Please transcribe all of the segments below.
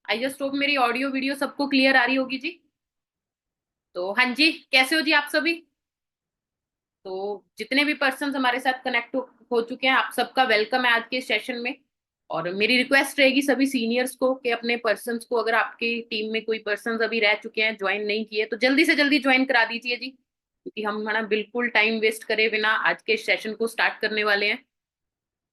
I just hope मेरी audio video सबको clear आ रही होगी जी। तो हाँ जी, कैसे हो जी आप सभी। तो जितने भी पर्सन हमारे साथ कनेक्ट हो चुके हैं, आप सबका वेलकम है आज के सेशन में। और मेरी रिक्वेस्ट रहेगी सभी सीनियर्स को कि अपने पर्सन्स को, अगर आपकी टीम में कोई पर्सन अभी रह चुके हैं, ज्वाइन नहीं किए, तो जल्दी से जल्दी ज्वाइन करा दीजिए जी, क्योंकि हम है ना बिल्कुल टाइम वेस्ट करे बिना आज के सेशन को स्टार्ट करने वाले हैं।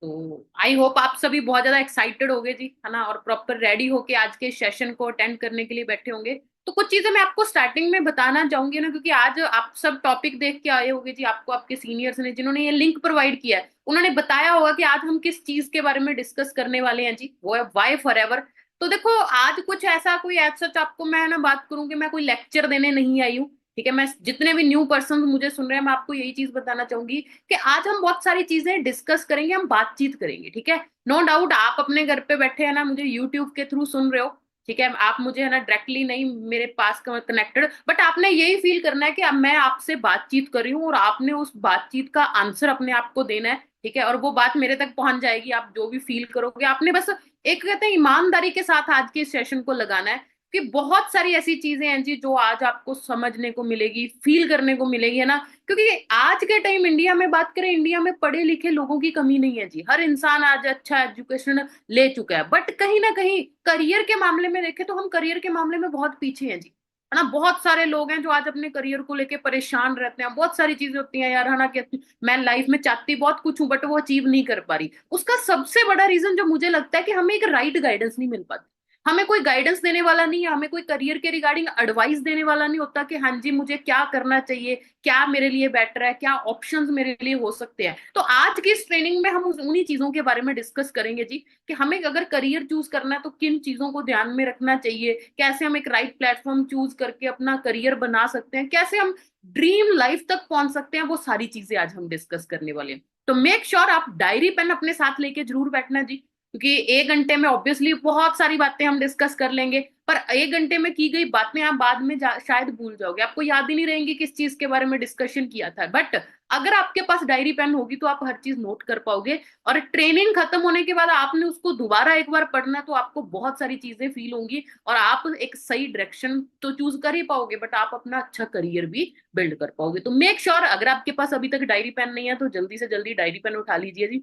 तो आई होप आप सभी बहुत ज्यादा एक्साइटेड होगे जी, है ना, और प्रॉपर रेडी होके आज के सेशन को अटेंड करने के लिए बैठे होंगे। तो कुछ चीजें मैं आपको स्टार्टिंग में बताना चाहूंगी ना, क्योंकि आज आप सब टॉपिक देख के आए होंगे जी। आपको आपके सीनियर्स ने, जिन्होंने ये लिंक प्रोवाइड किया है, उन्होंने बताया होगा कि आज हम किस चीज के बारे में डिस्कस करने वाले हैं जी, वो है वाई फॉर एवर। तो देखो, आज कुछ ऐसा कोई सच आपको मैं ना बात करूंगी, मैं कोई लेक्चर देने नहीं आई हूँ। ठीक है, मैं जितने भी न्यू पर्सन मुझे सुन रहे हैं, मैं आपको यही चीज बताना चाहूंगी कि आज हम बहुत सारी चीजें डिस्कस करेंगे, हम बातचीत करेंगे। ठीक है, नो डाउट आप अपने घर पे बैठे हैं ना, मुझे यूट्यूब के थ्रू सुन रहे हो। ठीक है, आप मुझे है ना डायरेक्टली नहीं मेरे पास कनेक्टेड, बट आपने यही फील करना है कि अब मैं आपसे बातचीत कर रही हूँ और आपने उस बातचीत का आंसर अपने आप को देना है। ठीक है, और वो बात मेरे तक पहुंच जाएगी, आप जो भी फील करोगे आपने बस एक कहते हैं ईमानदारी के साथ आज के सेशन को लगाना है। कि बहुत सारी ऐसी चीजें हैं जी जो आज आपको समझने को मिलेगी, फील करने को मिलेगी, है ना। क्योंकि आज के टाइम इंडिया में बात करें, इंडिया में पढ़े लिखे लोगों की कमी नहीं है जी, हर इंसान आज अच्छा एजुकेशन ले चुका है, बट कहीं ना कहीं करियर के मामले में देखें तो हम करियर के मामले में बहुत पीछे हैं जी, है ना। बहुत सारे लोग हैं जो आज अपने करियर को लेके परेशान रहते हैं। बहुत सारी चीजें होती हैं यार, है ना, कि मैं लाइफ में चाहती बहुत कुछ हूँ बट वो अचीव नहीं कर पा रही। उसका सबसे बड़ा रीजन जो मुझे लगता है कि हमें एक राइट गाइडेंस नहीं मिल पाती। हमें कोई गाइडेंस देने वाला नहीं है, हमें कोई करियर के रिगार्डिंग एडवाइस देने वाला नहीं होता कि हाँ जी मुझे क्या करना चाहिए, क्या मेरे लिए बेटर है, क्या ऑप्शंस मेरे लिए हो सकते हैं। तो आज की इस ट्रेनिंग में हम उन्हीं चीजों के बारे में डिस्कस करेंगे जी, कि हमें अगर करियर चूज करना है तो किन चीजों को ध्यान में रखना चाहिए, कैसे हम एक राइट प्लेटफॉर्म चूज करके अपना करियर बना सकते हैं, कैसे हम ड्रीम लाइफ तक पहुंच सकते हैं। वो सारी चीजें आज हम डिस्कस करने वाले हैं। तो मेक श्योर आप डायरी पेन अपने साथ लेके जरूर बैठना जी, क्योंकि 1 घंटे में ऑब्वियसली बहुत सारी बातें हम डिस्कस कर लेंगे, पर 1 घंटे में की गई बातें आप बाद में शायद भूल जाओगे, आपको याद ही नहीं रहेंगी किस चीज के बारे में डिस्कशन किया था। बट अगर आपके पास डायरी पेन होगी तो आप हर चीज नोट कर पाओगे, और ट्रेनिंग खत्म होने के बाद आपने उसको दोबारा एक बार पढ़ना तो आपको बहुत सारी चीजें फील होंगी, और आप एक सही डायरेक्शन तो चूज कर ही पाओगे, बट आप अपना अच्छा करियर भी बिल्ड कर पाओगे। तो मेक श्योर अगर आपके पास अभी तक डायरी पेन नहीं है तो जल्दी से जल्दी डायरी पेन उठा लीजिए जी।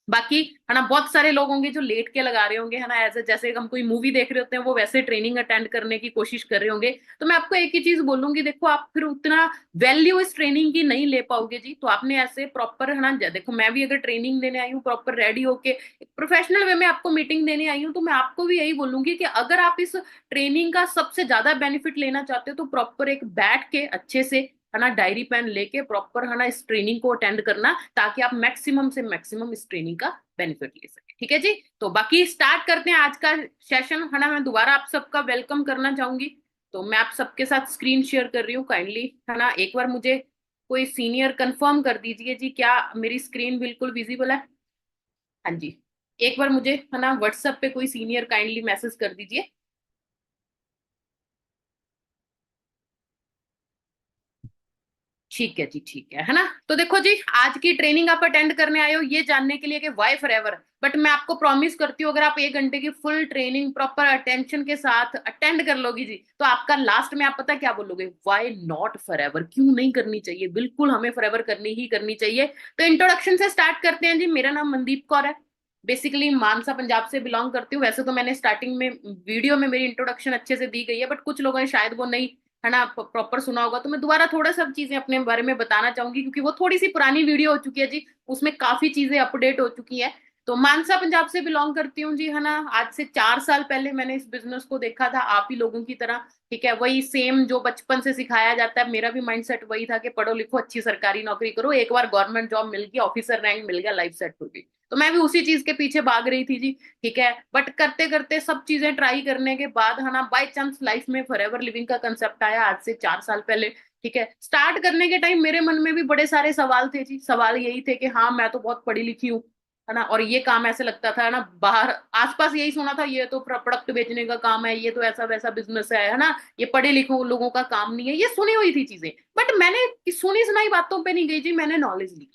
बाकी है ना, बहुत सारे लोग होंगे जो लेट के लगा रहे होंगे, है ना, ऐसे जैसे हम कोई मूवी देख रहे होते हैं वो वैसे ट्रेनिंग अटेंड करने की कोशिश कर रहे होंगे। तो मैं आपको एक ही चीज बोलूंगी, देखो आप फिर उतना वैल्यू इस ट्रेनिंग की नहीं ले पाओगे जी। तो आपने ऐसे प्रॉपर, है ना, देखो मैं भी अगर ट्रेनिंग देने आई हूँ प्रॉपर रेडी होके प्रोफेशनल वे में आपको मीटिंग देने आई हूँ, तो मैं आपको भी यही बोलूंगी कि अगर आप इस ट्रेनिंग का सबसे ज्यादा बेनिफिट लेना चाहते हो तो प्रॉपर एक बैठ के अच्छे से, है ना, डायरी पेन लेके प्रॉपर, है ना, इस ट्रेनिंग को अटेंड करना, ताकि आप मैक्सिमम से मैक्सिमम इस ट्रेनिंग का बेनिफिट ले सके। ठीक है जी, तो बाकी स्टार्ट करते हैं आज का सेशन, है ना। मैं दोबारा आप सबका वेलकम करना चाहूंगी। तो मैं आप सबके साथ स्क्रीन शेयर कर रही हूँ, काइंडली, है ना, एक बार मुझे कोई सीनियर कंफर्म कर दीजिए जी, क्या मेरी स्क्रीन बिल्कुल विजिबल है। हाँ जी, एक बार मुझे, है ना, व्हाट्सएप पे कोई सीनियर काइंडली मैसेज कर दीजिए। ठीक है जी, ठीक है ना। तो देखो जी, आज की ट्रेनिंग आप अटेंड करने आए हो ये जानने के लिए कि वाई फॉर एवर, बट मैं आपको प्रॉमिस करती हूँ अगर आप 1 घंटे की फुल ट्रेनिंग प्रॉपर अटेंशन के साथ अटेंड कर लोगी जी, तो आपका लास्ट में आप पता क्या बोलोगे, वाई नॉट फॉर एवर, क्यों नहीं करनी चाहिए, बिल्कुल हमें फॉर एवर करनी ही करनी चाहिए। तो इंट्रोडक्शन से स्टार्ट करते हैं जी। मेरा नाम मनदीप कौर है, बेसिकली मानसा पंजाब से बिलोंग करती हूँ। वैसे तो मैंने स्टार्टिंग में वीडियो में मेरी इंट्रोडक्शन अच्छे से दी गई है, बट कुछ लोगों ने शायद वो नहीं, है ना, प्रॉपर सुना होगा, तो मैं दोबारा थोड़ा सब चीजें अपने बारे में बताना चाहूंगी, क्योंकि वो थोड़ी सी पुरानी वीडियो हो चुकी है जी, उसमें काफी चीजें अपडेट हो चुकी है। तो मानसा पंजाब से बिलोंग करती हूँ जी, है ना। आज से 4 साल पहले मैंने इस बिजनेस को देखा था आप ही लोगों की तरह। ठीक है, वही सेम जो बचपन से सिखाया जाता है, मेरा भी माइंडसेट वही था कि पढ़ो लिखो अच्छी सरकारी नौकरी करो, एक बार गवर्नमेंट जॉब मिल गई, ऑफिसर रैंक मिल गया, लाइफ सेट हो गई। तो मैं भी उसी चीज के पीछे भाग रही थी जी। ठीक है, बट करते करते सब चीजें ट्राई करने के बाद, है ना, बाय चांस लाइफ में फॉरएवर लिविंग का कंसेप्ट आया आज से 4 साल पहले। ठीक है, स्टार्ट करने के टाइम मेरे मन में भी बड़े सारे सवाल थे जी। सवाल यही थे कि हाँ मैं तो बहुत पढ़ी लिखी हूँ, है ना, और ये काम ऐसे लगता था, है ना, बाहर आसपास यही सुना था, ये तो प्रोडक्ट बेचने का काम है, ये तो ऐसा वैसा बिजनेस है ना, ये पढ़े लिखे लोगों का काम नहीं है, ये सुनी हुई थी चीजें। बट मैंने सुनी सुनाई बातों पे नहीं गई जी, मैंने नॉलेज ली,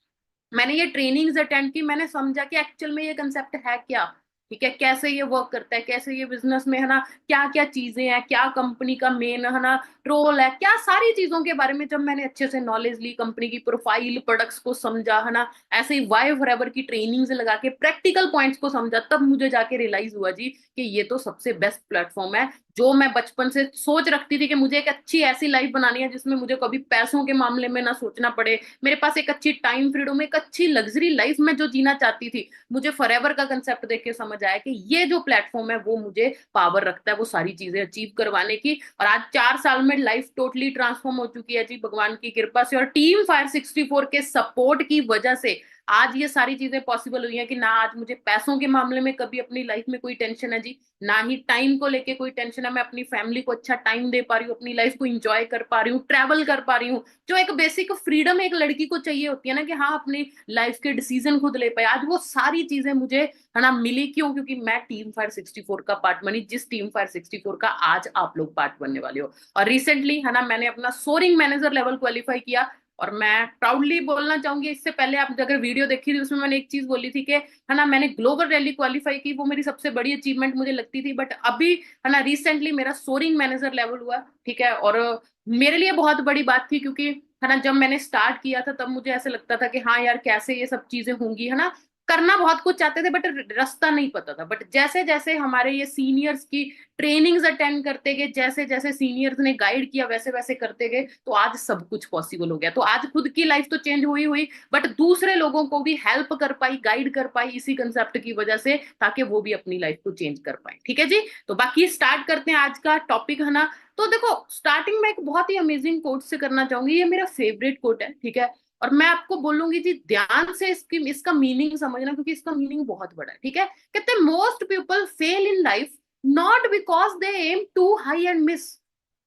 मैंने ये ट्रेनिंग्स अटेंड की, मैंने समझा कि एक्चुअल में ये कंसेप्ट है क्या। ठीक है, कैसे ये वर्क करता है, कैसे ये बिजनेस में है ना, क्या क्या चीजें हैं, क्या कंपनी का मेन है ना रोल है, क्या सारी चीजों के बारे में जब मैंने अच्छे से नॉलेज ली, कंपनी की प्रोफाइल, प्रोडक्ट्स को समझा है ना, ऐसे ही वाई फॉरएवर की ट्रेनिंग्स लगा के प्रैक्टिकल पॉइंट्स को समझा, तब मुझे जाके रियलाइज हुआ जी कि ये तो सबसे बेस्ट प्लेटफॉर्म है। जो मैं बचपन से सोच रखती थी कि मुझे एक अच्छी ऐसी लाइफ बनानी है जिसमें मुझे कभी पैसों के मामले में ना सोचना पड़े, मेरे पास एक अच्छी टाइम फ्रीडम, एक अच्छी लग्जरी लाइफ में जो जीना चाहती थी, मुझे फॉरएवर का कंसेप्ट देख के समझ आया कि ये जो प्लेटफॉर्म है वो मुझे पावर रखता है वो सारी चीजें अचीव करवाने की। और आज 4 साल में लाइफ टोटली ट्रांसफॉर्म हो चुकी है जी, भगवान की कृपा से और टीम फायर 64 के सपोर्ट की वजह से आज ये सारी चीजें पॉसिबल हुई हैं कि ना आज मुझे पैसों के मामले में कभी अपनी लाइफ में कोई टेंशन है जी, ना ही टाइम को लेके कोई टेंशन है। मैं अपनी फैमिली को अच्छा टाइम दे पा रही हूँ, अपनी लाइफ को एंजॉय कर पा रही हूँ, ट्रैवल कर पा रही हूँ, जो एक बेसिक फ्रीडम एक लड़की को चाहिए होती है ना कि हाँ अपनी लाइफ के डिसीजन खुद ले पाए, आज वो सारी चीजें मुझे है ना मिली। क्यों? क्योंकि मैं टीम फायर 64 का पार्ट बनी, जिस टीम फायर 64 का आज आप लोग पार्ट बनने वाले हो। और रिसेंटली है ना मैंने अपना सोरिंग मैनेजर लेवल क्वालिफाई किया, और मैं प्राउडली बोलना चाहूंगी, इससे पहले आप अगर वीडियो देखी थी उसमें मैंने एक चीज बोली थी कि है ना मैंने ग्लोबल रैली क्वालिफाई की, वो मेरी सबसे बड़ी अचीवमेंट मुझे लगती थी, बट अभी है ना रिसेंटली मेरा सोरिंग मैनेजर लेवल हुआ, ठीक है। और मेरे लिए बहुत बड़ी बात थी, क्योंकि है ना जब मैंने स्टार्ट किया था तब मुझे ऐसे लगता था कि हाँ यार कैसे ये सब चीजें होंगी, है ना, करना बहुत कुछ चाहते थे बट रास्ता नहीं पता था। बट जैसे जैसे हमारे ये सीनियर्स की ट्रेनिंग्स अटेंड करते गए, जैसे जैसे सीनियर्स ने गाइड किया वैसे वैसे करते गए, तो आज सब कुछ पॉसिबल हो गया। तो आज खुद की लाइफ तो चेंज हुई हुई, बट दूसरे लोगों को भी हेल्प कर पाई, गाइड कर पाई इसी कंसेप्ट की वजह से, ताकि वो भी अपनी लाइफ को चेंज कर पाए। ठीक है जी, तो बाकी स्टार्ट करते हैं आज का टॉपिक, है ना। तो देखो स्टार्टिंग में एक बहुत ही अमेजिंग कोट से करना चाहूंगी, ये मेरा फेवरेट कोट है, ठीक है। और मैं आपको बोलूंगी जी ध्यान से इसकी इसका मीनिंग समझना, क्योंकि इसका मीनिंग बहुत बड़ा है, ठीक है। कहते हैं most people fail in life not because they aim too high and miss,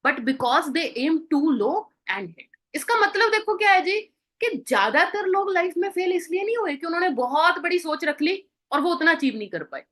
but because they aim too low and hit. इसका मतलब देखो क्या है जी, कि ज्यादातर लोग लाइफ में फेल इसलिए नहीं हुए कि उन्होंने बहुत बड़ी सोच रख ली और वो उतना अचीव नहीं कर पाए।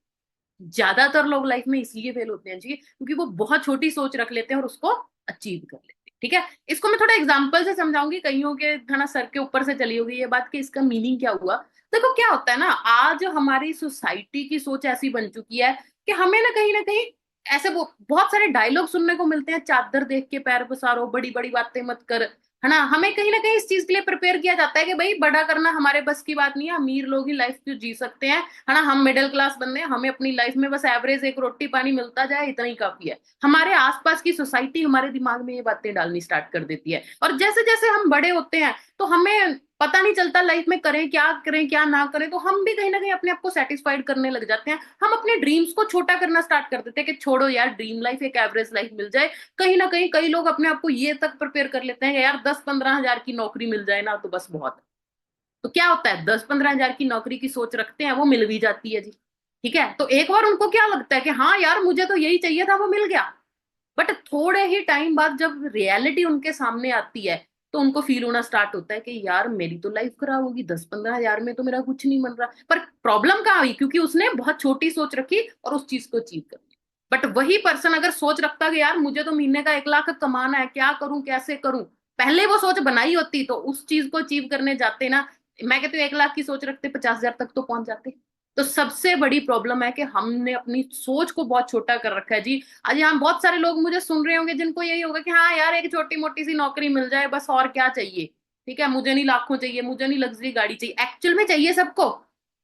ज्यादातर लोग लाइफ में इसलिए फेल होते हैं जी क्योंकि वो बहुत छोटी सोच रख लेते हैं और उसको अचीव कर लेते हैं, ठीक है। इसको मैं थोड़ा एग्जांपल से समझाऊंगी, कईयों के थाना सर के ऊपर से चली होगी ये बात कि इसका मीनिंग क्या हुआ। देखो क्या होता है ना, आज हमारी सोसाइटी की सोच ऐसी बन चुकी है कि हमें ना कहीं ऐसे वो बहुत सारे डायलॉग सुनने को मिलते हैं, चादर देख के पैर पसारो, बड़ी बड़ी बातें मत कर, है ना। हमें कहीं ना कहीं इस चीज के लिए प्रिपेयर किया जाता है कि भाई बड़ा करना हमारे बस की बात नहीं है, अमीर लोग ही लाइफ को जी सकते हैं, है ना। हम मिडिल क्लास बंदे हैं, हमें अपनी लाइफ में बस एवरेज एक रोटी पानी मिलता जाए, इतना ही काफी है। हमारे आसपास की सोसाइटी हमारे दिमाग में ये बातें डालनी स्टार्ट कर देती है, और जैसे जैसे हम बड़े होते हैं तो हमें पता नहीं चलता लाइफ में करें क्या ना करें, तो हम भी कहीं ना कहीं अपने आप को सेटिस्फाइड करने लग जाते हैं। हम अपने ड्रीम्स को छोटा करना स्टार्ट कर देते हैं कि छोड़ो यार ड्रीम लाइफ, एक एवरेज लाइफ मिल जाए। कहीं ना कहीं कई लोग अपने आप को ये तक प्रिपेयर कर लेते हैं कि यार 10-15 हजार की नौकरी मिल जाए ना तो बस बहुत है। तो क्या होता है, 10-15 हजार की नौकरी की सोच रखते हैं, वो मिल भी जाती है जी, ठीक है। तो एक बार उनको क्या लगता है कि हाँ यार मुझे तो यही चाहिए था, वो मिल गया। बट थोड़े ही टाइम बाद जब रियलिटी उनके सामने आती है तो उनको फील होना स्टार्ट होता है कि यार मेरी तो लाइफ खराब होगी, 10-15 हजार में तो मेरा कुछ नहीं बन रहा। पर प्रॉब्लम कहाँ हुई, क्योंकि उसने बहुत छोटी सोच रखी और उस चीज को अचीव कर लिया। बट वही पर्सन अगर सोच रखता कि यार मुझे तो महीने का 1 लाख कमाना है, क्या करूं कैसे करूं, पहले वो सोच बनाई होती तो उस चीज को अचीव करने जाते ना, मैं कहती हूँ 1 लाख की सोच रखते 50 हजार तक तो पहुंच जाते। तो सबसे बड़ी प्रॉब्लम है कि हमने अपनी सोच को बहुत छोटा कर रखा है जी। आज यहाँ बहुत सारे लोग मुझे सुन रहे होंगे जिनको यही होगा कि हाँ यार एक छोटी मोटी सी नौकरी मिल जाए बस, और क्या चाहिए, ठीक है, मुझे नहीं लाखों चाहिए, मुझे नहीं लग्जरी गाड़ी चाहिए। एक्चुअल में चाहिए सबको,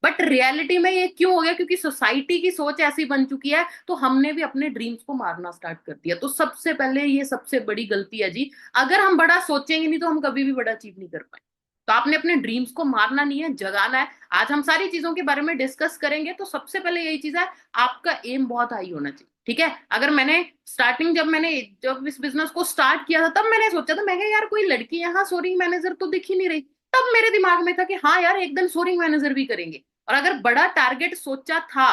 बट रियलिटी में ये क्यों हो गया, क्योंकि सोसाइटी की सोच ऐसी बन चुकी है, तो हमने भी अपने ड्रीम्स को मारना स्टार्ट कर दिया। तो सबसे पहले ये सबसे बड़ी गलती है जी, अगर हम बड़ा सोचेंगे नहीं तो हम कभी भी बड़ा अचीव नहीं कर पाएंगे। तो आपने अपने ड्रीम्स को मारना नहीं है, जगाना है। आज हम सारी चीजों के बारे में डिस्कस करेंगे, तो सबसे पहले यही चीज है, आपका एम बहुत हाई होना चाहिए, ठीक है। अगर मैंने स्टार्टिंग जब इस बिजनेस को स्टार्ट किया था तब मैंने सोचा था, मैं कहा यार कोई लड़की यहाँ सोरिंग मैनेजर तो दिख ही नहीं रही। तब मेरे दिमाग में था कि हाँ यार एक दिन सोरिंग मैनेजर भी करेंगे, और अगर बड़ा टारगेट सोचा था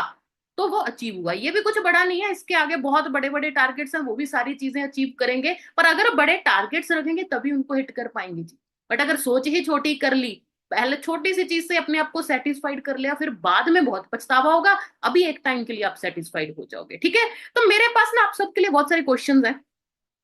तो वो अचीव हुआ। ये भी कुछ बड़ा नहीं है, इसके आगे बहुत बड़े बड़े टारगेट्स हैं, वो भी सारी चीजें अचीव करेंगे। पर अगर बड़े टारगेट्स रखेंगे तभी उनको हिट कर पाएंगे जी। बट अगर सोच ही छोटी कर ली, पहले छोटी सी चीज से अपने आप को सेटिस्फाइड कर लिया, फिर बाद में बहुत पछतावा होगा। अभी एक टाइम के लिए आप सेटिस्फाइड हो जाओगे, ठीक है। तो मेरे पास ना आप सबके लिए बहुत सारे क्वेश्चंस हैं,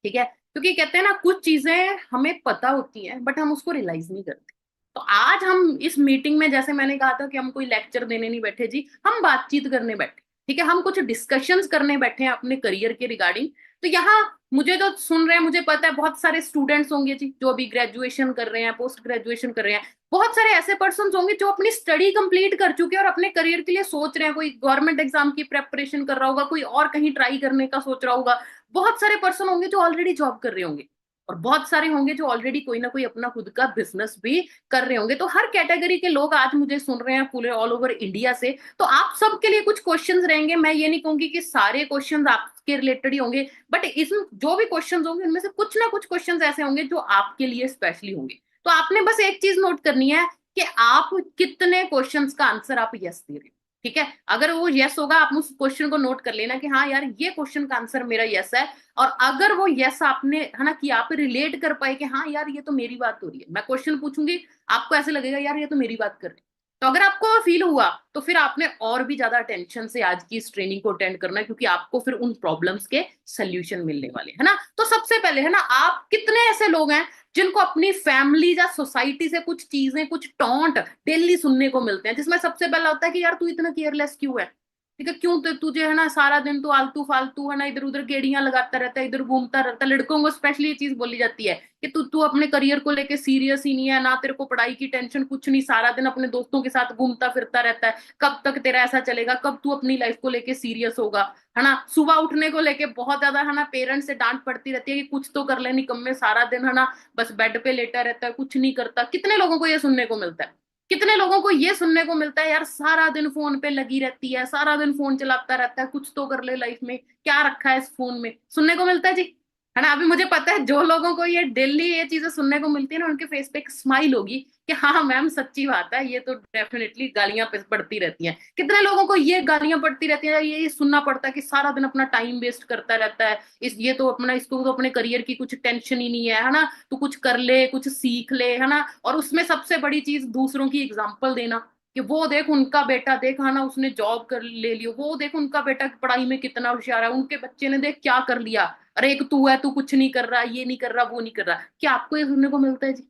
ठीक है, क्योंकि कहते हैं ना कुछ चीजें हमें पता होती हैं बट हम उसको रियलाइज नहीं करते। तो आज हम इस मीटिंग में, जैसे मैंने कहा था कि हम कोई लेक्चर देने नहीं बैठे जी, हम बातचीत करने बैठे। ठीक है, हम कुछ डिस्कशंस करने बैठे हैं अपने करियर के रिगार्डिंग। तो यहाँ मुझे जो सुन रहे हैं, मुझे पता है बहुत सारे स्टूडेंट्स होंगे जी जो अभी ग्रेजुएशन कर रहे हैं, पोस्ट ग्रेजुएशन कर रहे हैं। बहुत सारे ऐसे पर्सन होंगे जो अपनी स्टडी कंप्लीट कर चुके हैं और अपने करियर के लिए सोच रहे हैं। कोई गवर्नमेंट एग्जाम की प्रेपरेशन कर रहा होगा, कोई और कहीं ट्राई करने का सोच रहा होगा। बहुत सारे पर्सन होंगे जो ऑलरेडी जॉब कर रहे होंगे, और बहुत सारे होंगे जो ऑलरेडी कोई ना कोई अपना खुद का बिजनेस भी कर रहे होंगे। तो हर कैटेगरी के लोग आज मुझे सुन रहे हैं पूरे ऑल ओवर इंडिया से। तो आप सबके लिए कुछ क्वेश्चंस रहेंगे। मैं ये नहीं कहूंगी कि सारे क्वेश्चंस आपके रिलेटेड ही होंगे, बट इसमें जो भी क्वेश्चंस होंगे उनमें से कुछ ना कुछ क्वेश्चंस ऐसे होंगे जो आपके लिए स्पेशली होंगे। तो आपने बस एक चीज नोट करनी है कि आप कितने क्वेश्चंस का आंसर आप यस दे रहे हो। ठीक है, अगर वो यस होगा आप उस क्वेश्चन को नोट कर लेना कि हाँ यार ये क्वेश्चन का आंसर मेरा यस है। और अगर वो यस आपने है ना कि आप रिलेट कर पाए कि हाँ यार ये तो मेरी बात हो रही है, मैं क्वेश्चन पूछूंगी आपको ऐसे लगेगा यार ये तो मेरी बात कर रही है, तो अगर आपको फील हुआ तो फिर आपने और भी ज्यादा अटेंशन से आज की इस ट्रेनिंग को अटेंड करना है, क्योंकि आपको फिर उन प्रॉब्लम्स के सोल्यूशन मिलने वाले है ना। तो सबसे पहले है ना, आप कितने ऐसे लोग हैं जिनको अपनी फैमिली या सोसाइटी से कुछ चीजें, कुछ टॉन्ट डेली सुनने को मिलते हैं, जिसमें सबसे पहला होता है कि यार तू इतना केयरलेस क्यों है। ठीक है, क्यों तुझे है ना सारा दिन तू आलतू फालतू है ना इधर उधर गेड़ियां लगाता रहता है, इधर घूमता रहता है। लड़कों को स्पेशली ये चीज बोली जाती है कि तू तू अपने करियर को लेके सीरियस ही नहीं है ना, तेरे को पढ़ाई की टेंशन कुछ नहीं, सारा दिन अपने दोस्तों के साथ घूमता फिरता रहता है। कब तक तेरा ऐसा चलेगा, कब तू अपनी लाइफ को लेके सीरियस होगा। है ना, सुबह उठने को लेके बहुत ज्यादा है ना पेरेंट्स से डांट पड़ती रहती है कि कुछ तो कर ले, निकम्मे सारा दिन है ना बस बेड पे लेटा रहता है, कुछ नहीं करता। कितने लोगों को ये सुनने को मिलता है। कितने लोगों को ये सुनने को मिलता है यार सारा दिन फोन पे लगी रहती है, सारा दिन फोन चलाता रहता है, कुछ तो कर ले लाइफ में, क्या रखा है इस फोन में, सुनने को मिलता है जी। है ना, अभी मुझे पता है जो लोगों को ये डेली ये चीजें सुनने को मिलती है ना उनके फेस पे एक स्माइल होगी कि हाँ मैम सच्ची बात है, ये तो डेफिनेटली गालियां पड़ती रहती हैं। कितने लोगों को ये गालियां पड़ती रहती है, ये सुनना पड़ता है कि सारा दिन अपना टाइम वेस्ट करता रहता है, इस ये तो अपना, इसको तो अपने करियर की कुछ टेंशन ही नहीं है ना, तू कुछ कर ले, कुछ सीख ले। है ना, और उसमें सबसे बड़ी चीज दूसरों की एग्जाम्पल देना कि वो देख उनका बेटा, देख है ना उसने जॉब कर ले लियो, वो देख उनका बेटा पढ़ाई में कितना होशियार है, उनके बच्चे ने देख क्या कर लिया। अरे एक तू है, तू कुछ नहीं कर रहा, ये नहीं कर रहा, वो नहीं कर रहा। क्या आपको ये सुनने को मिलता है जी?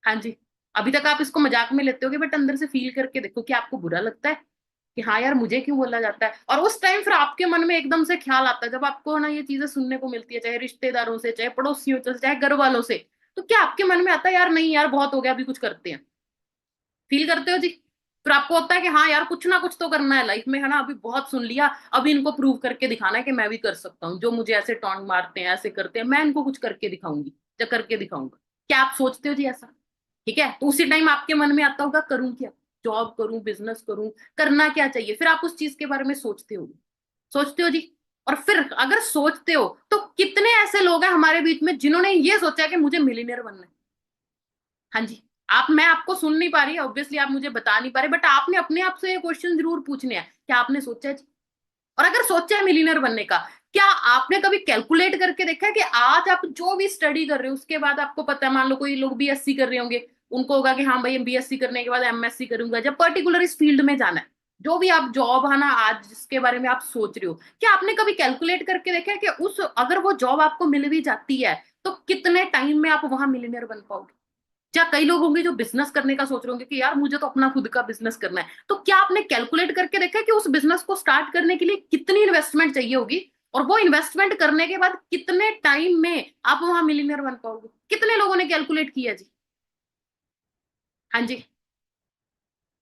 हाँ जी। अभी तक आप इसको मजाक में लेते होगे, बट अंदर से फील करके देखो कि आपको बुरा लगता है कि हाँ यार मुझे क्यों बोला जाता है। और उस टाइम फिर आपके मन में एकदम से ख्याल आता है जब आपको ना ये चीजें सुनने को मिलती है, चाहे रिश्तेदारों से, चाहे पड़ोसियों से, चाहे घर वालों से। तो क्या आपके मन में आता है यार नहीं यार बहुत हो गया, अभी कुछ करते हैं? फील करते हो जी? फिर आपको होता है कि हाँ यार कुछ ना कुछ तो करना है लाइफ में, है ना, अभी बहुत सुन लिया, अभी इनको प्रूव करके दिखाना है कि मैं भी कर सकता हूँ, जो मुझे ऐसे टॉन्ट मारते हैं ऐसे करते हैं, मैं इनको कुछ करके दिखाऊंगी या करके दिखाऊंगा। क्या आप सोचते हो जी ऐसा? ठीक है, तो उसी टाइम आपके मन में आता होगा करूं क्या, जॉब करूं, बिजनेस करूं, करना क्या चाहिए, फिर आप उस चीज के बारे में सोचते हो, सोचते हो जी। और फिर अगर सोचते हो तो कितने ऐसे लोग हैं हमारे बीच में जिन्होंने ये सोचा कि मुझे मिलीनियर बनना है। हाँ जी। आप, मैं आपको सुन नहीं पा रही, ऑब्वियसली आप मुझे बता नहीं पा रहे, बट आपने अपने आप से ये क्वेश्चन जरूर पूछने हैं, क्या आपने सोचा है जी? और अगर सोचा है मिलीनियर बनने का, क्या आपने कभी कैलकुलेट करके देखा है कि आज आप जो भी स्टडी कर रहे हो उसके बाद आपको पता है, मान लो कोई लोग बीएससी कर रहे होंगे, उनको होगा कि हाँ भाई बीएससी करने के बाद एमएससी करूंगा, जब पर्टिकुलर इस फील्ड में जाना है, जो भी आप जॉब है ना आज जिसके बारे में आप सोच रहे हो, क्या आपने कभी कैलकुलेट करके देखा है कि उस, अगर वो जॉब आपको मिल भी जाती है तो कितने टाइम में आप वहां मिलीनियर बन पाओगे? क्या कई लोग होंगे जो बिजनेस करने का सोच रहे होंगे कि यार मुझे तो अपना खुद का बिजनेस करना है, तो क्या आपने कैलकुलेट करके देखा है कि उस बिजनेस को स्टार्ट करने के लिए कितनी इन्वेस्टमेंट चाहिए होगी, और वो इन्वेस्टमेंट करने के बाद कितने टाइम में आप वहां मिलीनियर बन पाओगे? कितने लोगों ने कैलकुलेट किया जी? हाँ जी।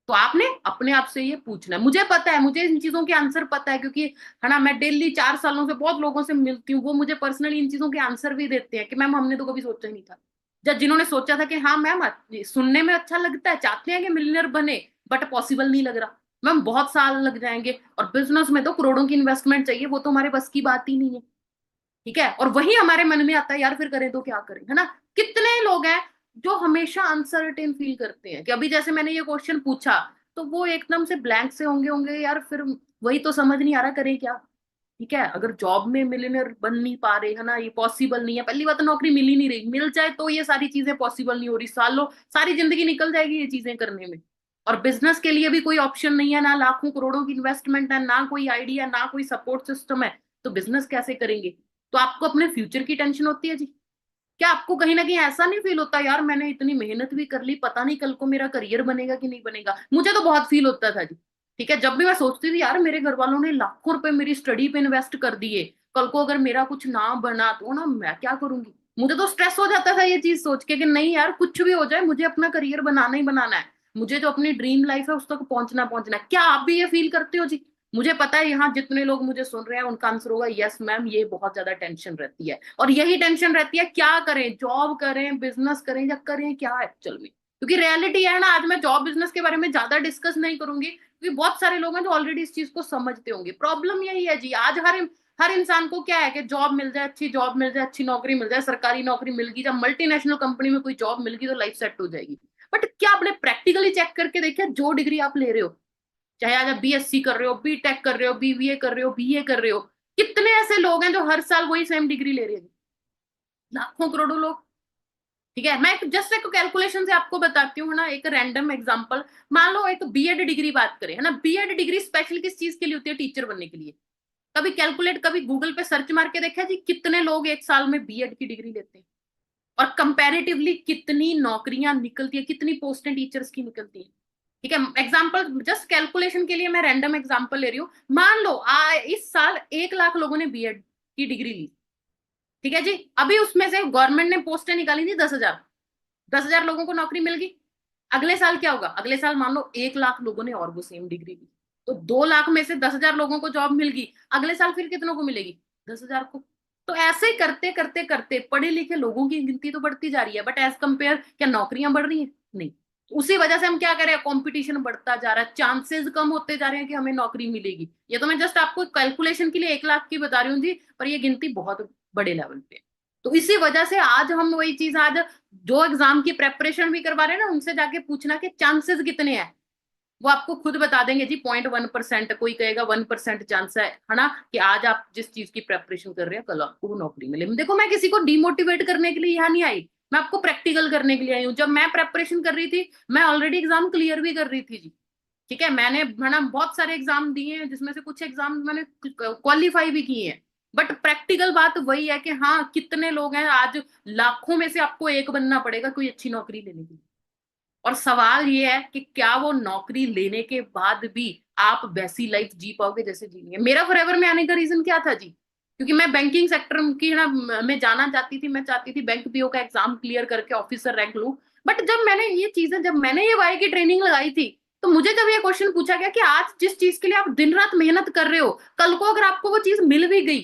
तो आपने अपने आप से ये पूछना है। मुझे पता है, मुझे इन चीजों के आंसर पता है, क्योंकि है ना मैं डेली 4 सालों से बहुत लोगों से मिलती हूँ, वो मुझे पर्सनली इन चीजों के आंसर भी देते हैं कि मैम हमने तो कभी सोचा ही नहीं था। जब जिन्होंने सोचा था कि हाँ मैम सुनने में अच्छा लगता है, चाहते हैं कि मिलियनर बने, बट पॉसिबल नहीं लग रहा मैम, बहुत साल लग जाएंगे, और बिजनेस में तो करोड़ों की इन्वेस्टमेंट चाहिए, वो तो हमारे बस की बात ही नहीं है। ठीक है, और वही हमारे मन में आता है यार फिर करें तो क्या करें, है ना। कितने लोग हैं जो हमेशा अनसर्टेन फील करते हैं कि अभी जैसे मैंने ये क्वेश्चन पूछा तो वो एकदम से ब्लैंक से होंगे होंगे यार, फिर वही तो समझ नहीं आ रहा करें क्या। ठीक है, अगर जॉब में मिलियनर बन नहीं पा रहे, है ना, ये पॉसिबल नहीं है, पहली बात तो नौकरी मिल ही नहीं रही, मिल जाए तो ये सारी चीजें पॉसिबल नहीं हो रही, सालों सारी जिंदगी निकल जाएगी ये चीजें करने में। और बिजनेस के लिए भी कोई ऑप्शन नहीं है, ना लाखों करोड़ों की इन्वेस्टमेंट है, ना कोई आइडिया, ना कोई सपोर्ट सिस्टम है, तो बिजनेस कैसे करेंगे? तो आपको अपने फ्यूचर की टेंशन होती है जी। क्या आपको कहीं ना कहीं ऐसा नहीं फील होता यार मैंने इतनी मेहनत भी कर ली, पता नहीं कल को मेरा करियर बनेगा कि नहीं बनेगा? मुझे तो बहुत फील होता था जी। ठीक है, जब भी मैं सोचती थी यार मेरे घर वालों ने लाखों रुपए मेरी स्टडी पे इन्वेस्ट कर दिए, कल को अगर मेरा कुछ ना बना तो ना मैं क्या करूंगी। मुझे तो स्ट्रेस हो जाता था ये चीज सोच के कि नहीं यार कुछ भी हो जाए मुझे अपना करियर बनाना ही बनाना है, मुझे जो अपनी ड्रीम लाइफ है उस तक पहुंचना पहुंचना है। क्या आप भी ये फील करते हो जी? मुझे पता है यहाँ जितने लोग मुझे सुन रहे हैं उनका आंसर होगा यस मैम, ये बहुत ज्यादा टेंशन रहती है, और यही टेंशन रहती है क्या करें, जॉब करें, बिजनेस करें, या करें क्या एक्चुअल में। क्योंकि रियलिटी है ना, आज मैं जॉब बिजनेस के बारे में ज्यादा डिस्कस नहीं करूंगी क्योंकि बहुत सारे लोग हैं जो ऑलरेडी इस चीज को समझते होंगे। प्रॉब्लम यही है जी, आज हर इंसान को क्या है कि जॉब मिल जाए, अच्छी जॉब मिल जाए, अच्छी नौकरी मिल जाए, सरकारी नौकरी मिल गई, जब मल्टीनेशनल कंपनी में कोई जॉब मिल गई तो लाइफ सेट हो जाएगी। बट क्या आपने प्रैक्टिकली चेक करके देखा, जो डिग्री आप ले रहे हो, चाहे आज आप बीएससी कर रहे हो, बीटेक कर रहे हो, बीबीए कर रहे हो, बीए कर रहे हो, कितने ऐसे लोग हैं जो हर साल वही सेम डिग्री ले रहे हैं? लाखों करोड़ों लोग। ठीक है, मैं जस्ट एक कैलकुलेशन से आपको बताती हूँ, है ना, एक रैंडम एग्जांपल। मान लो एक बीएड डिग्री बात करें, है ना, बीएड डिग्री स्पेशल किस चीज के लिए होती है? टीचर बनने के लिए। कभी कैलकुलेट, कभी गूगल पे सर्च मार के देखा जी कितने लोग एक साल में बीएड की डिग्री लेते हैं, और कंपैरेटिवली कितनी नौकरियां निकलती है, कितनी पोस्टें टीचर्स की निकलती है। ठीक है, एग्जाम्पल जस्ट कैलकुलेशन के लिए मैं रैंडम एग्जाम्पल ले रही हूँ। मान लो इस साल 1 लाख लोगों ने बीएड की डिग्री ली। ठीक है जी, अभी उसमें से गवर्नमेंट ने पोस्टें निकाली थी 10,000, 10,000 लोगों को नौकरी मिल गई। अगले साल क्या होगा? अगले साल मान लो 1 लाख लोगों ने और वो सेम डिग्री ली, तो 2 लाख में से 10,000 लोगों को जॉब मिल गई। अगले साल फिर कितनों को मिलेगी? 10,000 को। तो ऐसे ही करते करते करते पढ़े लिखे लोगों की गिनती तो बढ़ती जा रही है, बट एज कंपेयर क्या नौकरियां बढ़ रही हैं? नहीं। उसी वजह से हम क्या करें, कंपटीशन बढ़ता जा रहा है, चांसेस कम होते जा रहे हैं कि हमें नौकरी मिलेगी। ये तो मैं जस्ट आपको कैलकुलेशन के लिए 1 लाख की बता रही हूँ जी, पर ये गिनती बहुत बड़े लेवल पे है। तो इसी वजह से आज हम वही चीज, आज जो एग्जाम की प्रेपरेशन भी करवा रहे हैं ना, उनसे जाके पूछना कि चांसेस कितने हैं, वो आपको खुद बता देंगे जी 0.1%, कोई कहेगा 1% चांस है ना, कि आज आप जिस चीज की प्रेपरेशन कर रहे हैं कल आपको वो नौकरी मिले। देखो मैं किसी को डिमोटिवेट करने के लिए यहाँ नहीं आई, मैं आपको प्रैक्टिकल करने के लिए आई हूँ। जब मैं प्रेपरेशन कर रही थी मैं ऑलरेडी एग्जाम क्लियर भी कर रही थी जी। ठीक है, मैंने है ना बहुत सारे एग्जाम दिए हैं, जिसमें से कुछ एग्जाम मैंने क्वालिफाई भी किए हैं। बट प्रैक्टिकल बात वही है कि हाँ कितने लोग हैं, आज लाखों में से आपको एक बनना पड़ेगा कोई अच्छी नौकरी लेने के लिए। और सवाल ये है कि क्या वो नौकरी लेने के बाद भी आप वैसी लाइफ जी पाओगे जैसे जीनी है। मेरा फॉरएवर में आने का रीजन क्या था जी? क्योंकि मैं बैंकिंग सेक्टर की ना में जाना चाहती थी, मैं चाहती थी बैंक पीओ का एग्जाम क्लियर करके ऑफिसर रैंक लूं। बट जब मैंने ये चीजें, जब मैंने ये वाई की ट्रेनिंग लगाई थी, तो मुझे जब ये क्वेश्चन पूछा गया कि आज जिस चीज के लिए आप दिन रात मेहनत कर रहे हो, कल को अगर आपको वो चीज मिल भी गई,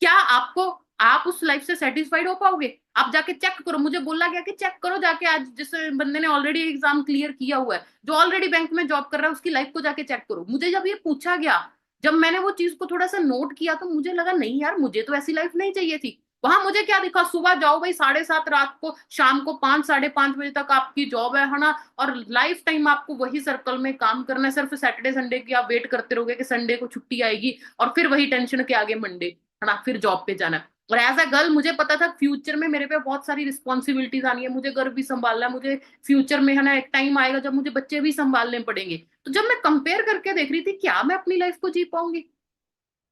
क्या आपको, आप उस लाइफ से सेटिस्फाइड हो पाओगे? आप जाके चेक करो, मुझे बोला गया कि चेक करो जाके, आज जिस बंदे ने ऑलरेडी एग्जाम क्लियर किया हुआ है, जो ऑलरेडी बैंक में जॉब कर रहा है, उसकी लाइफ को जाके चेक करो। मुझे जब ये पूछा गया, जब मैंने वो चीज को थोड़ा सा नोट किया, तो मुझे लगा नहीं यार मुझे तो ऐसी लाइफ नहीं चाहिए थी। वहां मुझे क्या दिखा, सुबह जाओ भाई 7:30 रात को, शाम को 5 5:30 बजे तक आपकी जॉब है ना, और लाइफ टाइम आपको वही सर्कल में काम करना है, सिर्फ सैटरडे संडे की आप वेट करते रहोगे कि संडे को छुट्टी आएगी, और फिर वही टेंशन के आगे मंडे, है ना, फिर जॉब पे जाना है। और एज अ गर्ल मुझे पता था फ्यूचर में मेरे पे बहुत सारी रिस्पॉन्सिबिलिटीज आनी है, मुझे घर भी संभालना है, मुझे फ्यूचर में, है ना, एक टाइम आएगा जब मुझे बच्चे भी संभालने पड़ेंगे। तो जब मैं कंपेयर करके देख रही थी क्या मैं अपनी लाइफ को जी पाऊंगी,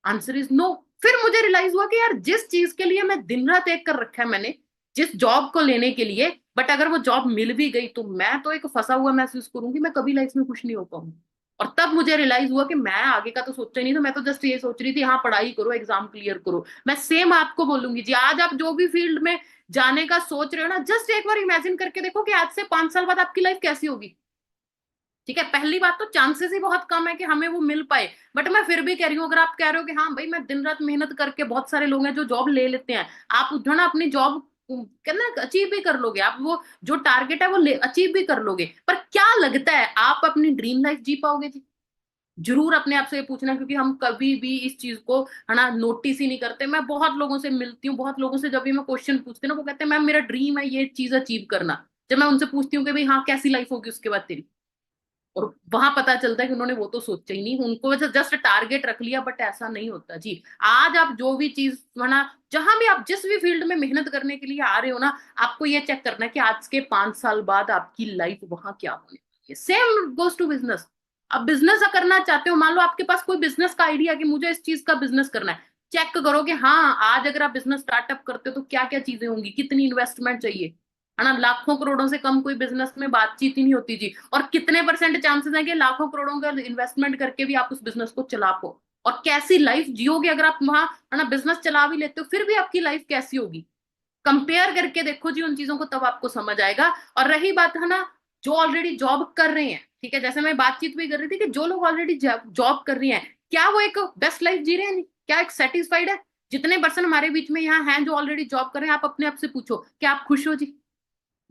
आंसर इज नो। फिर मुझे रियलाइज हुआ कि यार जिस चीज के लिए मैं दिन रात एक कर रखा है मैंने, जिस जॉब को लेने के लिए, बट अगर वो जॉब मिल भी गई तो मैं तो एक फंसा हुआ महसूस करूंगी, मैं कभी लाइफ में खुश नहीं हो पाऊंगी। और तब मुझे रियलाइज हुआ कि मैं आगे का तो सोचा ही नहीं था, मैं तो जस्ट ये सोच रही थी हाँ पढ़ाई करो, एग्जाम क्लियर करो। मैं सेम आपको बोलूंगी जी, आज आप जो भी फील्ड में जाने का सोच रहे हो ना, जस्ट एक बार इमेजिन करके देखो कि आज से 5 साल बाद आपकी लाइफ कैसी होगी। ठीक है, पहली बात तो चांसेस ही बहुत कम है कि हमें वो मिल पाए। बट मैं फिर भी कह रही हूँ, अगर आप कह रहे हो कि हाँ भाई मैं दिन रात मेहनत करके, बहुत सारे लोग हैं जो जॉब ले लेते हैं, आप जो ना अपनी जॉब करना अचीव भी कर लोगे, आप वो जो टारगेट है वो अचीव भी कर लोगे, पर क्या लगता है आप अपनी ड्रीम लाइफ जी पाओगे जी? जरूर अपने आप से ये पूछना, क्योंकि हम कभी भी इस चीज को, है ना, नोटिस ही नहीं करते। मैं बहुत लोगों से मिलती हूँ, बहुत लोगों से जब भी मैं क्वेश्चन पूछती हूँ ना, वो कहते हैं मैम मेरा ड्रीम है ये चीज अचीव करना। जब मैं उनसे पूछती हूँ कि भाई हाँ कैसी लाइफ होगी उसके बाद तेरी, और वहां पता चलता है कि उन्होंने वो तो सोचा ही नहीं, उनको जस्ट टारगेट रख लिया। बट ऐसा नहीं होता जी। आज आप जो भी चीज, है ना, जहां भी आप जिस भी फील्ड में मेहनत करने के लिए आ रहे हो ना, आपको ये चेक करना है कि आज के 5 साल बाद आपकी लाइफ वहां क्या होने वाली है। Same goes to business. अब बिजनेस करना चाहते हो, मान लो आपके पास कोई बिजनेस का आइडिया कि मुझे इस चीज का बिजनेस करना है, चेक करो कि हाँ आज अगर आप बिजनेस स्टार्टअप करते हो तो क्या क्या चीजें होंगी, कितनी इन्वेस्टमेंट चाहिए, है ना। लाखों करोड़ों से कम कोई बिजनेस में बातचीत ही नहीं होती जी। और कितने परसेंट चांसेस हैं कि लाखों करोड़ों का इन्वेस्टमेंट करके भी आप उस बिजनेस को चला पाओ। और कैसी लाइफ जियोगे अगर आप वहां, है ना, बिजनेस चला भी लेते हो, फिर भी आपकी लाइफ कैसी होगी। कंपेयर करके देखो जी उन चीजों को, तब आपको समझ आएगा। और रही बात, है ना, जो ऑलरेडी जॉब कर रहे हैं, ठीक है, जैसे मैं बातचीत भी कर रही थी कि जो लोग ऑलरेडी जॉब कर रही हैं, क्या वो एक बेस्ट लाइफ जी रहे हैं? नहीं। क्या एक सेटिस्फाइड है? जितने पर्सन हमारे बीच में यहाँ हैं जो ऑलरेडी जॉब कर रहे हैं, आप अपने आप से पूछो क्या आप खुश हो जी?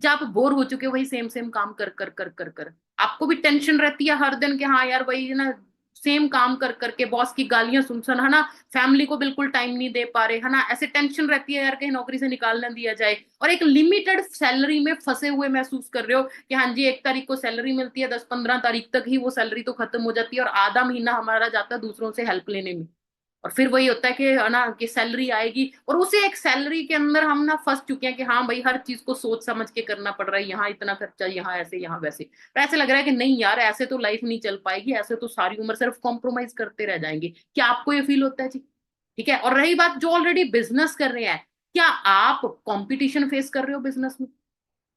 जब आप बोर हो चुके हो वही सेम सेम काम कर कर कर कर कर, आपको भी टेंशन रहती है हर दिन कि हाँ यार वही ना, सेम काम कर करके बॉस की गालियां सुन सुन, है ना, फैमिली को बिल्कुल टाइम नहीं दे पा रहे, है ना, ऐसे टेंशन रहती है यार कहीं नौकरी से निकाल ना दिया जाए, और एक लिमिटेड सैलरी में फंसे हुए महसूस कर रहे हो कि हाँ जी 1 तारीख को सैलरी मिलती है, 10-15 तारीख तक ही वो सैलरी तो खत्म हो जाती है, और आधा महीना हमारा जाता है दूसरों से हेल्प लेने में। और फिर वही होता है कि, है ना, कि सैलरी आएगी और उसी एक सैलरी के अंदर हम ना फंस चुके हैं कि हाँ भाई हर चीज को सोच समझ के करना पड़ रहा है, यहाँ इतना खर्चा, यहाँ ऐसे, यहाँ वैसे। तो ऐसे लग रहा है कि नहीं यार ऐसे तो लाइफ नहीं चल पाएगी, ऐसे तो सारी उम्र सिर्फ कॉम्प्रोमाइज करते रह जाएंगे। क्या आपको ये फील होता है जी? ठीक है। और रही बात जो ऑलरेडी बिजनेस कर रहे हैं, क्या आप कंपटीशन फेस कर रहे हो बिजनेस में?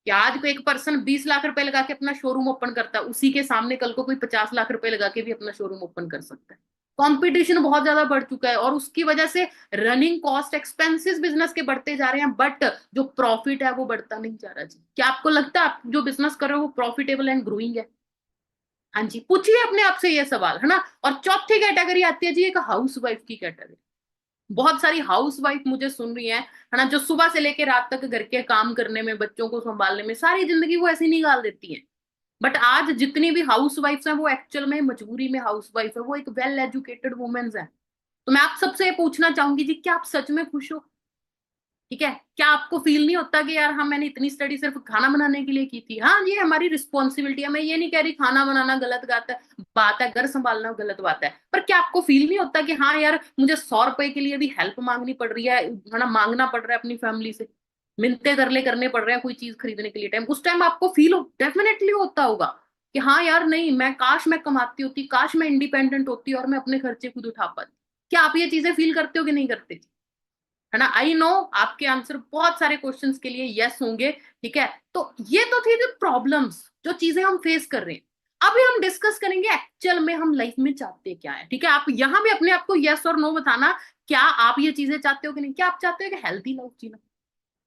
क्या आज को एक पर्सन 20 लाख रुपए लगा के अपना शोरूम ओपन करता है, उसी के सामने कल को कोई 50 लाख रुपए लगा के भी अपना शोरूम ओपन कर सकता है? कंपटीशन बहुत ज्यादा बढ़ चुका है, और उसकी वजह से रनिंग कॉस्ट, एक्सपेंसेस बिजनेस के बढ़ते जा रहे हैं, बट जो प्रॉफिट है वो बढ़ता नहीं जा रहा जी। क्या आपको लगता है आप जो बिजनेस कर रहे हो वो प्रॉफिटेबल एंड ग्रोइंग है? हाँ जी, पूछिए अपने आप से ये सवाल, है ना। और चौथी कैटेगरी आती है जी एक हाउस वाइफ की कैटेगरी। बहुत सारी हाउस वाइफ मुझे सुन रही है ना, जो सुबह से लेकर रात तक घर के काम करने में, बच्चों को संभालने में सारी जिंदगी वो ऐसे ही निकाल देती हैं। बट आज जितनी भी हाउस वाइफ्स हैं वो एक्चुअल में मजबूरी में हाउस वाइफ है, वो एक वेल एजुकेटेड वुमेन्स है। तो मैं आप सबसे ये पूछना चाहूंगी जी, क्या आप सच में खुश हो? ठीक है। क्या आपको फील नहीं होता कि यार हाँ मैंने इतनी स्टडी सिर्फ खाना बनाने के लिए की थी? हाँ ये हमारी रिस्पॉन्सिबिलिटी है, मैं ये नहीं कह रही खाना बनाना गलत बात है, घर संभालना गलत बात है, पर क्या आपको फील नहीं होता कि हाँ यार मुझे 100 रुपए के लिए भी हेल्प मांगनी पड़ रही है ना, मांगना पड़ रहा है अपनी फैमिली से, मिन्नतें तरले करने पड़ रहे हैं कोई चीज खरीदने के लिए टाइम, उस टाइम आपको फील डेफिनेटली होता होगा कि हाँ यार नहीं, मैं काश मैं कमाती होती, काश मैं इंडिपेंडेंट होती और मैं अपने खर्चे खुद उठा पाती। क्या आप ये चीजें फील करते हो कि नहीं करते? है ना। आई नो आपके आंसर बहुत सारे क्वेश्चंस के लिए यस होंगे। ठीक है। तो ये तो थी जो प्रॉब्लम्स, जो चीजें हम फेस कर रहे हैं। अभी हम डिस्कस करेंगे एक्चुअल में हम लाइफ में चाहते क्या है। ठीक है। आप यहां भी अपने आप को यस और नो बताना, क्या आप ये चीजें चाहते हो कि नहीं? क्या आप चाहते हो कि हेल्थी लाइफ जीना,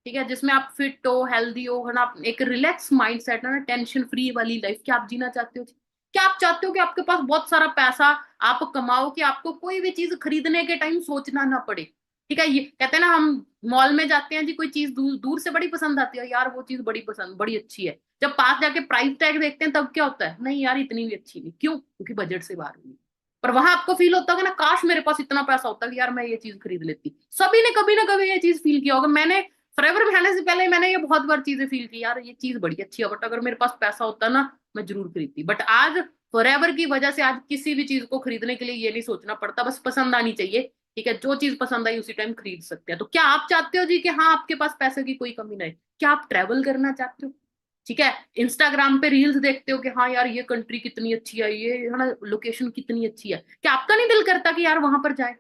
ठीक है, जिसमें आप फिट हो, हेल्दी हो, है ना, एक रिलैक्स माइंड सेट है ना, टेंशन फ्री वाली लाइफ क्या आप जीना चाहते हो? क्या आप चाहते हो कि आपके पास बहुत सारा पैसा आप कमाओ, कि आपको कोई भी चीज खरीदने के टाइम सोचना ना पड़े? ठीक है। ये कहते हैं ना, हम मॉल में जाते हैं जी, कोई चीज दूर दूर से बड़ी पसंद आती है, यार वो चीज बड़ी पसंद, बड़ी अच्छी है, जब पास जाके प्राइस टैग देखते हैं तब क्या होता है, नहीं यार इतनी भी अच्छी नहीं, क्यों? क्योंकि बजट से बाहर हुई। पर वहां आपको फील होता है ना, काश मेरे पास इतना पैसा होता कि यार मैं ये चीज खरीद लेती। सभी ने कभी ना कभी ये चीज फील किया होगा। मैंने फॉरएवर में आने से पहले मैंने ये बहुत बार चीजें फील की, यार ये चीज बड़ी अच्छी है, बट अगर मेरे पास पैसा होता ना मैं जरूर खरीदती। बट आज फॉरएवर की वजह से आज किसी भी चीज को खरीदने के लिए ये नहीं सोचना पड़ता, बस पसंद आनी चाहिए। ठीक है। जो चीज पसंद आई उसी टाइम खरीद सकते हैं। तो क्या आप चाहते हो जी कि हाँ आपके पास पैसे की कोई कमी नहीं? क्या आप ट्रेवल करना चाहते हो? ठीक है। इंस्टाग्राम पे रील्स देखते हो कि हाँ यार ये कंट्री कितनी अच्छी है, ये, है ना, लोकेशन कितनी अच्छी है, क्या आपका नहीं दिल करता कि यार वहां पर जाए?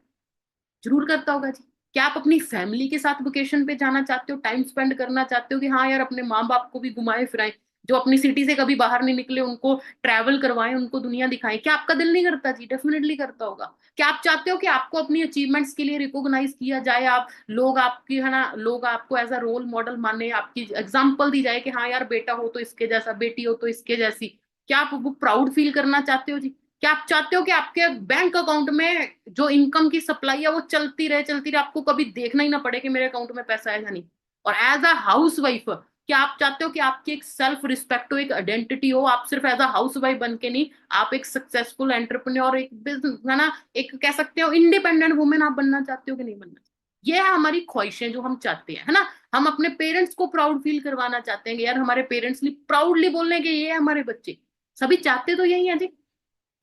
जरूर करता होगा जी। क्या आप अपनी फैमिली के साथ वेकेशन पे जाना चाहते हो, टाइम स्पेंड करना चाहते हो कि हाँ यार अपने माँ बाप को भी घुमाए फिराएं, जो अपनी सिटी से कभी बाहर नहीं निकले उनको ट्रैवल करवाएं, उनको दुनिया दिखाएं? क्या आपका दिल नहीं करता जी? डेफिनेटली करता होगा। क्या आप चाहते हो कि आपको अपनी अचीवमेंट्स के लिए रिकॉग्नाइज किया जाए, आप लोग आपकी, है ना, लोग आपको एज अ रोल मॉडल माने, आपकी एग्जाम्पल दी जाए कि हाँ यार बेटा हो तो इसके जैसा, बेटी हो तो इसके जैसी? क्या आप वो प्राउड फील करना चाहते हो जी? क्या आप चाहते हो कि आपके बैंक अकाउंट में जो इनकम की सप्लाई है वो चलती रहे, चलती रहे, आपको कभी देखना ही ना पड़े कि मेरे अकाउंट में पैसा है या नहीं? और एज अ हाउस वाइफ क्या आप चाहते हो कि आपकी एक सेल्फ रिस्पेक्ट हो, एक आइडेंटिटी हो, आप सिर्फ एज अ हाउस वाइफ बन के नहीं, आप एक सक्सेसफुल एंटरप्रेन्योर, एक बिजनेस, है ना, एक कह सकते हो इंडिपेंडेंट वुमेन आप बनना चाहते हो कि नहीं बनना चाहते? ये है हमारी ख्वाहिशें जो हम चाहते हैं, है ना। हम अपने पेरेंट्स को प्राउड फील करवाना चाहते हैं कि यार हमारे पेरेंट्स ने प्राउडली बोलने के ये है हमारे बच्चे, सभी चाहते तो यही है जी।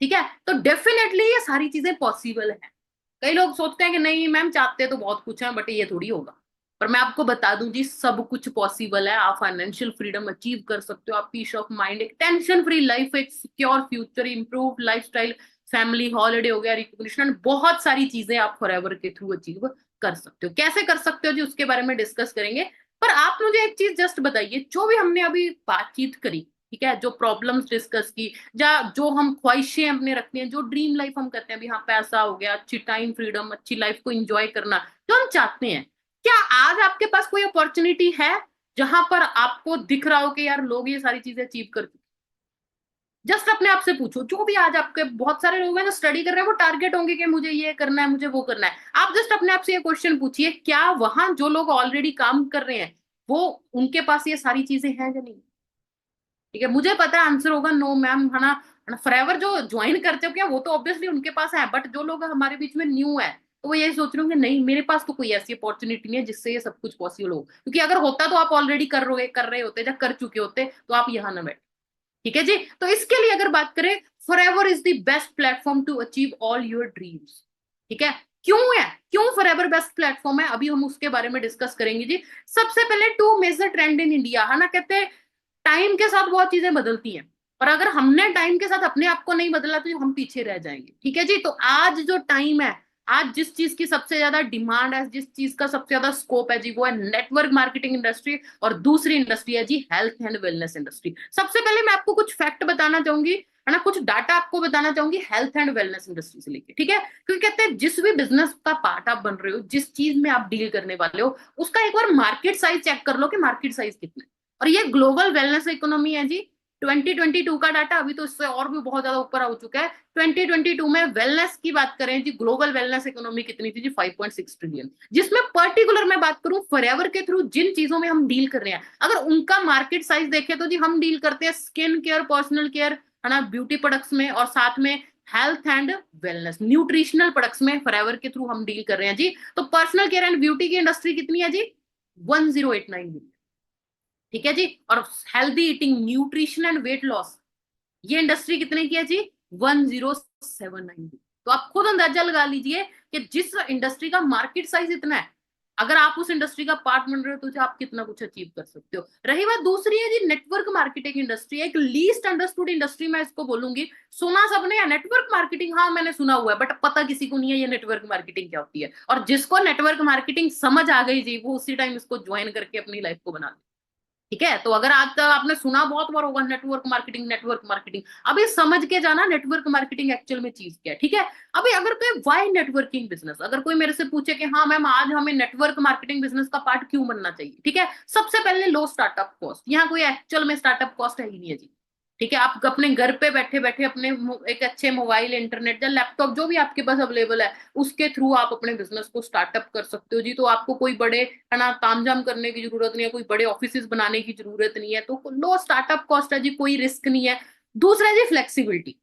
ठीक है। तो डेफिनेटली ये सारी चीजें पॉसिबल है। कई लोग सोचते हैं कि नहीं मैम चाहते तो बहुत कुछ है बट ये थोड़ी होगा। पर मैं आपको बता दूं जी सब कुछ पॉसिबल है। आप फाइनेंशियल फ्रीडम अचीव कर सकते हो, आप पीस ऑफ माइंड, एक टेंशन फ्री लाइफ, एक secure future, improve lifestyle, family holiday हो गया, रिकॉग्निशन, बहुत सारी चीजें आप फॉरएवर के थ्रू अचीव कर सकते हो। कैसे कर सकते हो जी उसके बारे में डिस्कस करेंगे। पर आप मुझे एक चीज जस्ट बताइए, जो भी हमने अभी बातचीत करी, ठीक है, जो प्रॉब्लम्स डिस्कस की, या जो हम ख्वाहिशें अपने रखते हैं, जो ड्रीम लाइफ हम कहते हैं भी, हाँ पैसा हो गया, अच्छी टाइम फ्रीडम, अच्छी लाइफ को एंजॉय करना, जो हम चाहते हैं, क्या आज आपके पास कोई अपॉर्चुनिटी है जहां पर आपको दिख रहा हो कि यार लोग ये सारी चीजें अचीव कर चुके? जस्ट अपने आप से पूछो, जो भी आज आपके, बहुत सारे लोग हैं जो स्टडी कर रहे हैं, वो टारगेट होंगे कि मुझे ये करना है, मुझे वो करना है। आप जस्ट अपने आप से ये क्वेश्चन पूछिए, क्या वहां जो लोग ऑलरेडी काम कर रहे हैं, वो, उनके पास ये सारी चीजें हैं या नहीं? ठीक है, मुझे पता है आंसर होगा नो मैम, है ना। फॉरएवर जो ज्वाइन कर चुके हैं वो तो ऑब्वियसली उनके पास है, बट जो लोग हमारे बीच में न्यू है, तो वो यही सोच रहे होंगे नहीं मेरे पास तो कोई ऐसी अपॉर्चुनिटी नहीं है जिससे ये सब कुछ पॉसिबल हो, क्योंकि अगर होता तो आप ऑलरेडी कर रहे होते या कर चुके होते, तो आप यहाँ ना बैठे। ठीक है जी, तो इसके लिए अगर बात करें, Forever is the best platform to achieve all your dreams. ठीक है, क्यों है, क्यों फॉरएवर बेस्ट प्लेटफॉर्म है, अभी हम उसके बारे में डिस्कस करेंगे जी। सबसे पहले two major trend in India, है ना, कहते हैं टाइम के साथ बहुत चीजें बदलती हैं, और अगर हमने टाइम के साथ अपने आप को नहीं बदला तो हम पीछे रह जाएंगे। ठीक है जी, तो आज जो टाइम है, आज जिस चीज की सबसे ज्यादा डिमांड है, जिस चीज का सबसे ज्यादा स्कोप है जी, वो है नेटवर्क मार्केटिंग इंडस्ट्री, और दूसरी इंडस्ट्री है जी हेल्थ एंड वेलनेस इंडस्ट्री। सबसे पहले मैं आपको कुछ फैक्ट बताना चाहूंगी, है ना, कुछ डाटा आपको बताना चाहूंगी हेल्थ एंड वेलनेस इंडस्ट्री से लेके। ठीक है, क्योंकि कहते हैं जिस भी बिजनेस का पार्ट आप बन रहे हो, जिस चीज में आप डील करने वाले हो, उसका एक बार मार्केट साइज चेक कर लो कि मार्केट साइज कितना है। और ये ग्लोबल वेलनेस इकोनॉमी है जी, 2022 का डाटा, अभी तो इससे और भी बहुत ज्यादा ऊपर आ चुका है। 2022 में वेलनेस की बात करें जी, ग्लोबल वेलनेस इकोनॉमी कितनी थी जी, 5.6 ट्रिलियन, जिसमें पर्टिकुलर मैं बात करूं फॉरएवर के थ्रू जिन चीजों में हम डील कर रहे हैं, अगर उनका मार्केट साइज देखें तो जी हम डील करते हैं स्किन केयर, पर्सनल केयर, है ना, ब्यूटी प्रोडक्ट्स में, और साथ में health and wellness nutritional products में फॉरएवर के थ्रू हम डील कर रहे हैं जी। तो पर्सनल केयर एंड ब्यूटी की इंडस्ट्री कितनी है जी, 1089। ठीक है जी, और healthy eating, nutrition and weight loss, ये इंडस्ट्री कितने की है जी, 1079। तो आप खुद अंदाजा लगा लीजिए कि जिस इंडस्ट्री का मार्केट साइज इतना है, अगर आप उस इंडस्ट्री का पार्ट बन रहे हो तो आप कितना कुछ अचीव कर सकते हो। रही बात दूसरी है जी नेटवर्क मार्केटिंग इंडस्ट्री, एक लीस्ट अंडरस्टूड इंडस्ट्री मैं इसको बोलूंगी। सुना सबने है नेटवर्क मार्केटिंग, हाँ मैंने सुना हुआ है, बट पता किसी को नहीं है ये नेटवर्क मार्केटिंग क्या होती है। और जिसको नेटवर्क मार्केटिंग समझ आ गई जी, वो उसी टाइम इसको ज्वाइन करके अपनी लाइफ को बना। ठीक है, तो अगर आज तक आपने सुना बहुत बार होगा नेटवर्क मार्केटिंग, नेटवर्क मार्केटिंग, अभी समझ के जाना नेटवर्क मार्केटिंग एक्चुअल में चीज क्या है। ठीक है, अभी अगर कोई वाई नेटवर्किंग बिजनेस, अगर कोई मेरे से पूछे कि हाँ मैम आज हमें नेटवर्क मार्केटिंग बिजनेस का पार्ट क्यों बनना चाहिए, ठीक है, सबसे पहले लो स्टार्टअप कॉस्ट, यहाँ कोई एक्चुअल में स्टार्टअप कॉस्ट है ही नहीं है जी। ठीक है, आप अपने घर पे बैठे बैठे अपने एक अच्छे मोबाइल, इंटरनेट या लैपटॉप जो भी आपके पास अवेलेबल है, उसके थ्रू आप अपने बिजनेस को स्टार्टअप कर सकते हो जी। तो आपको कोई बड़े, है ना, तामझाम करने की जरूरत नहीं है, कोई बड़े ऑफिस बनाने की जरूरत नहीं है, तो लो स्टार्टअप कॉस्ट है जी, कोई रिस्क नहीं है। दूसरा है जी फ्लेक्सिबिलिटी,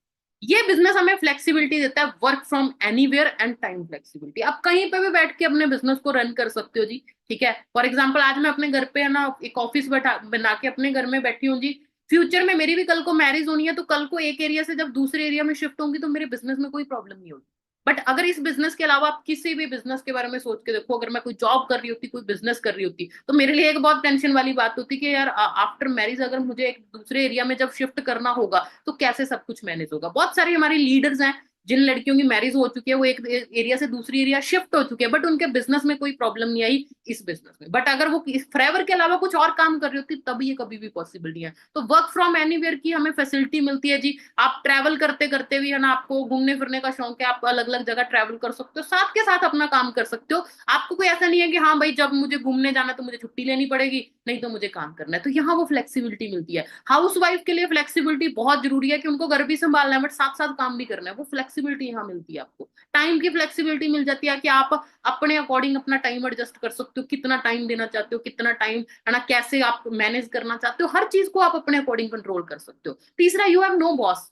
ये बिजनेस हमें फ्लेक्सिबिलिटी देता है, work from anywhere and time flexibility, आप कहीं पे भी बैठ के अपने बिजनेस को रन कर सकते हो जी। ठीक है, फॉर एग्जाम्पल आज मैं अपने घर पे, है ना, एक ऑफिस बैठा बना के अपने घर में बैठी हूँ जी। फ्यूचर में मेरी भी कल को मैरिज होनी है, तो कल को एक एरिया से जब दूसरे एरिया में शिफ्ट होंगी तो मेरे बिजनेस में कोई प्रॉब्लम नहीं होगी। बट अगर इस बिजनेस के अलावा आप किसी भी बिजनेस के बारे में सोच के देखो, अगर मैं कोई जॉब कर रही होती, कोई बिजनेस कर रही होती, तो मेरे लिए एक बहुत टेंशन वाली बात होती कि यार आफ्टर मैरिज अगर मुझे एक दूसरे एरिया में जब शिफ्ट करना होगा तो कैसे सब कुछ मैनेज होगा। बहुत सारी हमारी लीडर्स हैं जिन लड़कियों की मैरिज हो चुकी है, वो एक एरिया से दूसरी एरिया शिफ्ट हो चुके हैं, बट उनके बिजनेस में कोई प्रॉब्लम नहीं आई इस बिजनेस में। बट अगर वो फॉरएवर के अलावा कुछ और काम कर रही होती तब ये कभी भी पॉसिबल नहीं है। तो वर्क फ्रॉम एनीवेयर की हमें फैसिलिटी मिलती है जी। आप ट्रैवल करते करते भी, है ना, आपको घूमने फिरने का शौक है, आप अलग अलग जगह ट्रैवल कर सकते हो, साथ के साथ अपना काम कर सकते हो। आपको कोई ऐसा नहीं है कि हाँ भाई जब मुझे घूमने जाना तो मुझे छुट्टी लेनी पड़ेगी, नहीं तो मुझे काम करना है, तो यहाँ वो फ्लेक्सिबिलिटी मिलती है। हाउस वाइफ के लिए फ्लेक्सिबिलिटी बहुत जरूरी है कि उनको घर भी संभालना है बट साथ साथ काम भी करना है, वो फ्लेक्सिबिलिटी यहाँ मिलती है आपको। टाइम की फ्लेक्सिबिलिटी मिल जाती है कि आप अपने अकॉर्डिंग अपना टाइम एडजस्ट कर सकते हो, कितना टाइम देना चाहते हो, कितना टाइम, है ना, कैसे आप मैनेज करना चाहते हो, हर चीज को आप अपने अकॉर्डिंग कंट्रोल कर सकते हो। तीसरा, यू हैव नो बॉस,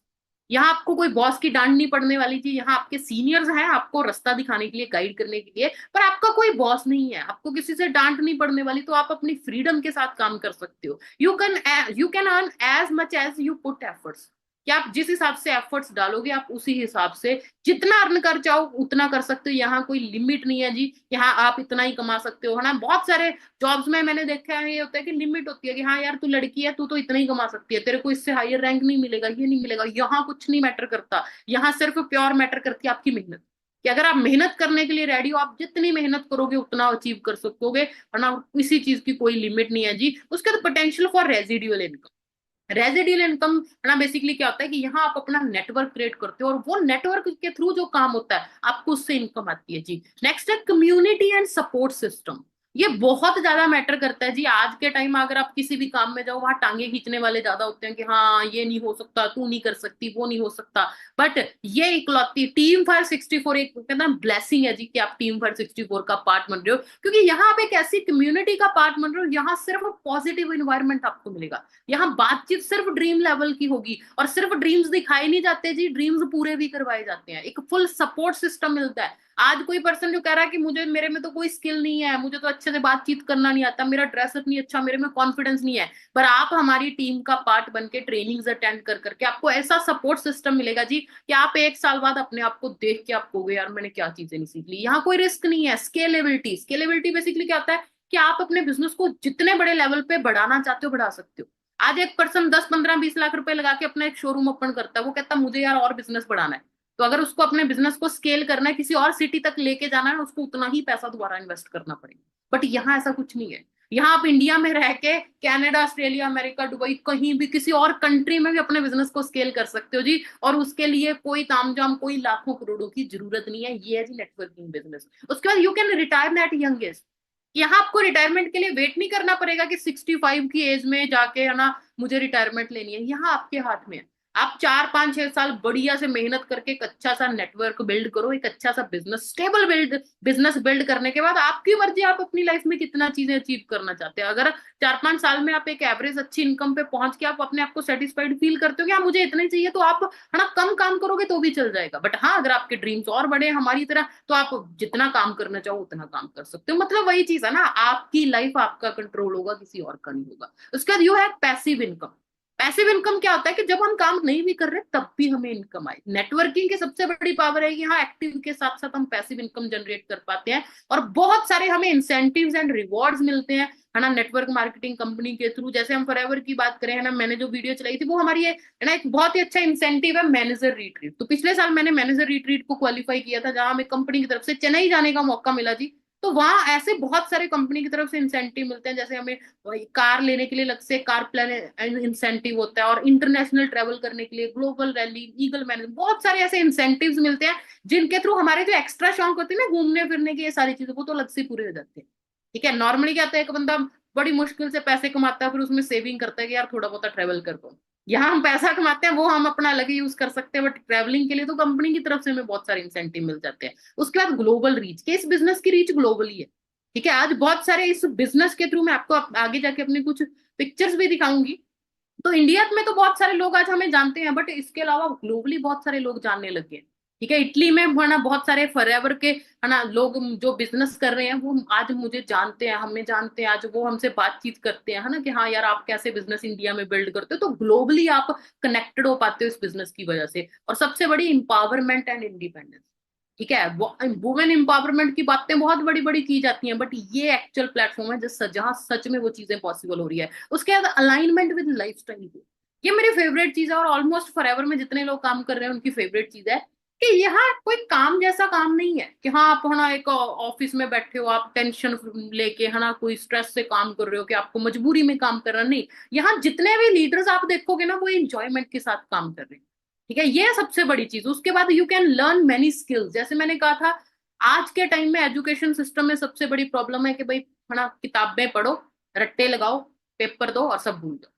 यहाँ आपको कोई बॉस की डांट नहीं पड़ने वाली थी, यहाँ आपके सीनियर्स हैं आपको रास्ता दिखाने के लिए, गाइड करने के लिए, पर आपका कोई बॉस नहीं है, आपको किसी से डांट नहीं पड़ने वाली, तो आप अपनी फ्रीडम के साथ काम कर सकते हो। You can earn as much as you put efforts, कि आप जिस हिसाब से एफर्ट्स डालोगे आप उसी हिसाब से जितना अर्न कर चाहो उतना कर सकते हो, यहाँ कोई लिमिट नहीं है जी, यहाँ आप इतना ही कमा सकते हो, है ना। बहुत सारे जॉब्स में मैंने देखा है ये होता है कि लिमिट होती है कि हाँ यार तू लड़की है, तू तो इतना ही कमा सकती है, तेरे को इससे हायर रैंक नहीं मिलेगा, ये नहीं मिलेगा। यहाँ कुछ नहीं मैटर करता, यहाँ सिर्फ प्योर मैटर करती है आपकी मेहनत, कि अगर आप मेहनत करने के लिए रेडी हो, आप जितनी मेहनत करोगे उतना अचीव कर सकोगे, वरना किसी चीज की कोई लिमिट नहीं है जी। उसके बाद potential for residual income. Residual income ना बेसिकली क्या होता है कि यहाँ आप अपना नेटवर्क क्रिएट करते हो और वो नेटवर्क के थ्रू जो काम होता है आपको उससे इनकम आती है जी। नेक्स्ट है कम्युनिटी एंड सपोर्ट सिस्टम। ये बहुत ज्यादा मैटर करता है जी। आज के टाइम में अगर आप किसी भी काम में जाओ, वहां टांगे खींचने वाले ज्यादा होते हैं कि हाँ ये नहीं हो सकता, तू नहीं कर सकती, वो नहीं हो सकता। बट ये इकलौती टीम फायर 64 एक कहना ब्लेसिंग है जी कि आप टीम फायर 64 का पार्ट बन रहे हो, क्योंकि यहाँ आप एक ऐसी कम्युनिटी का पार्ट बन रहे हो, यहाँ सिर्फ पॉजिटिव इन्वायरमेंट आपको मिलेगा। यहाँ बातचीत सिर्फ ड्रीम लेवल की होगी, और सिर्फ ड्रीम्स दिखाए नहीं जाते जी, ड्रीम्स पूरे भी करवाए जाते हैं। एक फुल सपोर्ट सिस्टम मिलता है। आज कोई पर्सन जो कह रहा है कि मुझे, मेरे में तो कोई स्किल नहीं है, मुझे तो अच्छे से बातचीत करना नहीं आता, मेरा ड्रेसअप नहीं अच्छा, मेरे में कॉन्फिडेंस नहीं है, पर आप हमारी टीम का पार्ट बन के ट्रेनिंग्स अटेंड कर करके आपको ऐसा सपोर्ट सिस्टम मिलेगा जी कि आप एक साल बाद अपने आप को देख के आप कहोगे यार मैंने क्या चीजें नहीं सीख ली। यहाँ कोई रिस्क नहीं है। स्केलेबिलिटी, स्केलेबिलिटी बेसिकली क्या होता है कि आप अपने बिजनेस को जितने बड़े लेवल पे बढ़ाना चाहते हो बढ़ा सकते हो। आज एक पर्सन 10 15 20 लाख रुपए लगा के अपना एक शोरूम ओपन करता है, वो कहता है मुझे यार और बिजनेस बढ़ाना है। तो अगर उसको अपने बिजनेस को स्केल करना है, किसी और सिटी तक लेके जाना है, उसको उतना ही पैसा दोबारा इन्वेस्ट करना पड़ेगा। बट यहाँ ऐसा कुछ नहीं है। यहाँ आप इंडिया में रह के कनाडा, ऑस्ट्रेलिया, अमेरिका, दुबई, कहीं भी किसी और कंट्री में भी अपने बिजनेस को स्केल कर सकते हो जी। और उसके लिए कोई तामझाम, कोई लाखों करोड़ों की जरूरत नहीं है। ये है जी नेटवर्किंग बिजनेस। उसके बाद you can retire at young age. यहाँ आपको रिटायरमेंट के लिए वेट नहीं करना पड़ेगा कि 65 की एज में जाके है ना मुझे रिटायरमेंट लेनी है। यहाँ आपके हाथ में है। आप 4 5 6 साल बढ़िया से मेहनत करके एक अच्छा सा नेटवर्क बिल्ड करो, एक अच्छा सा बिजनेस, स्टेबल बिजनेस बिल्ड करने के बाद आपकी मर्जी, आप अपनी लाइफ में कितना चीजें अचीव करना चाहते हैं। अगर 4 5 साल में आप एक एवरेज अच्छी इनकम पे पहुंच के आप अपने आप को सेटिस्फाइड फील करते हो कि हाँ मुझे इतना ही चाहिए, तो आप है ना कम काम करोगे तो भी चल जाएगा। बट हाँ अगर आपके ड्रीम्स और बड़े हैं हमारी तरह, तो आप जितना काम करना चाहो उतना काम कर सकते हो। मतलब वही चीज है ना, आपकी लाइफ आपका कंट्रोल होगा, किसी और का नहीं होगा। उसके बाद you have passive income. Passive income क्या होता है कि जब हम काम नहीं भी कर रहे तब भी हमें इनकम आए। नेटवर्किंग की सबसे बड़ी पावर है कि हाँ एक्टिव के साथ साथ हम पैसिव इनकम जनरेट कर पाते हैं, और बहुत सारे हमें इंसेंटिव्स एंड रिवॉर्ड्स मिलते हैं है ना नेटवर्क मार्केटिंग कंपनी के थ्रू। जैसे हम फॉरएवर की बात करें है ना, मैंने जो वीडियो चलाई थी वो हमारी है ना एक बहुत ही अच्छा इंसेंटिव है मैनेजर रिट्रीट। तो पिछले साल मैंने मैनेजर रिट्रीट को क्वालिफाई किया था, जहां हमें कंपनी की तरफ से चेन्नई जाने का मौका मिला जी। तो वहां ऐसे बहुत सारे कंपनी की तरफ से इंसेंटिव मिलते हैं, जैसे हमें कार लेने के लिए अलग से कार प्लान इंसेंटिव होता है, और इंटरनेशनल ट्रेवल करने के लिए ग्लोबल रैली, ईगल मैनेज, बहुत सारे ऐसे इंसेंटिव्स मिलते हैं जिनके थ्रू हमारे जो एक्स्ट्रा शौक होते हैं ना घूमने फिरने की, ये सारी चीजें वो तो अलग से पूरे हो जाते हैं। ठीक है, नॉर्मली क्या होता है एक बंदा बड़ी मुश्किल से पैसे कमाता है, फिर उसमें सेविंग करता है कि यार थोड़ा बहुत ट्रेवल कर दो। यहाँ हम पैसा कमाते हैं वो हम अपना अलग ही यूज कर सकते हैं, बट ट्रेवलिंग के लिए तो कंपनी की तरफ से हमें बहुत सारे इंसेंटिव मिल जाते हैं। उसके बाद ग्लोबल रीच, के इस बिजनेस की रीच ग्लोबली है। ठीक है, आज बहुत सारे इस बिजनेस के थ्रू मैं आपको आगे जाके अपनी कुछ पिक्चर्स भी दिखाऊंगी। तो इंडिया में तो बहुत सारे लोग आज हमें जानते हैं, बट इसके अलावा ग्लोबली बहुत सारे लोग जानने लगे हैं। ठीक है, इटली में है ना बहुत सारे फॉरएवर के है ना लोग जो बिजनेस कर रहे हैं वो आज मुझे जानते हैं, हमें जानते हैं, आज वो हमसे बातचीत करते हैं है ना कि हाँ यार आप कैसे बिजनेस इंडिया में बिल्ड करते हो। तो ग्लोबली आप कनेक्टेड हो पाते हो इस बिजनेस की वजह से। और सबसे बड़ी इंपावरमेंट एंड इंडिपेंडेंस। ठीक है, वुमेन एम्पावरमेंट की बातें बहुत बड़ी बड़ी की जाती हैं, बट ये एक्चुअल प्लेटफॉर्म है जहां सच में वो चीजें पॉसिबल हो रही है। उसके बाद अलाइनमेंट विद लाइफस्टाइल, ये मेरी फेवरेट चीज है, और ऑलमोस्ट फॉरएवर में जितने लोग काम कर रहे हैं उनकी फेवरेट चीज है कि यहाँ कोई काम जैसा काम नहीं है कि हाँ आप है ना एक ऑफिस में बैठे हो, आप टेंशन लेके है ना कोई स्ट्रेस से काम कर रहे हो कि आपको मजबूरी में काम करना नहीं। यहाँ जितने भी लीडर्स आप देखोगे ना वो एंजॉयमेंट के साथ काम कर रहे हैं। ठीक है, ये है सबसे बड़ी चीज। उसके बाद you can learn many skills. जैसे मैंने कहा था आज के टाइम में एजुकेशन सिस्टम में सबसे बड़ी प्रॉब्लम है कि भाई है ना किताबें पढ़ो, रट्टे लगाओ, पेपर दो और सब भूल दो।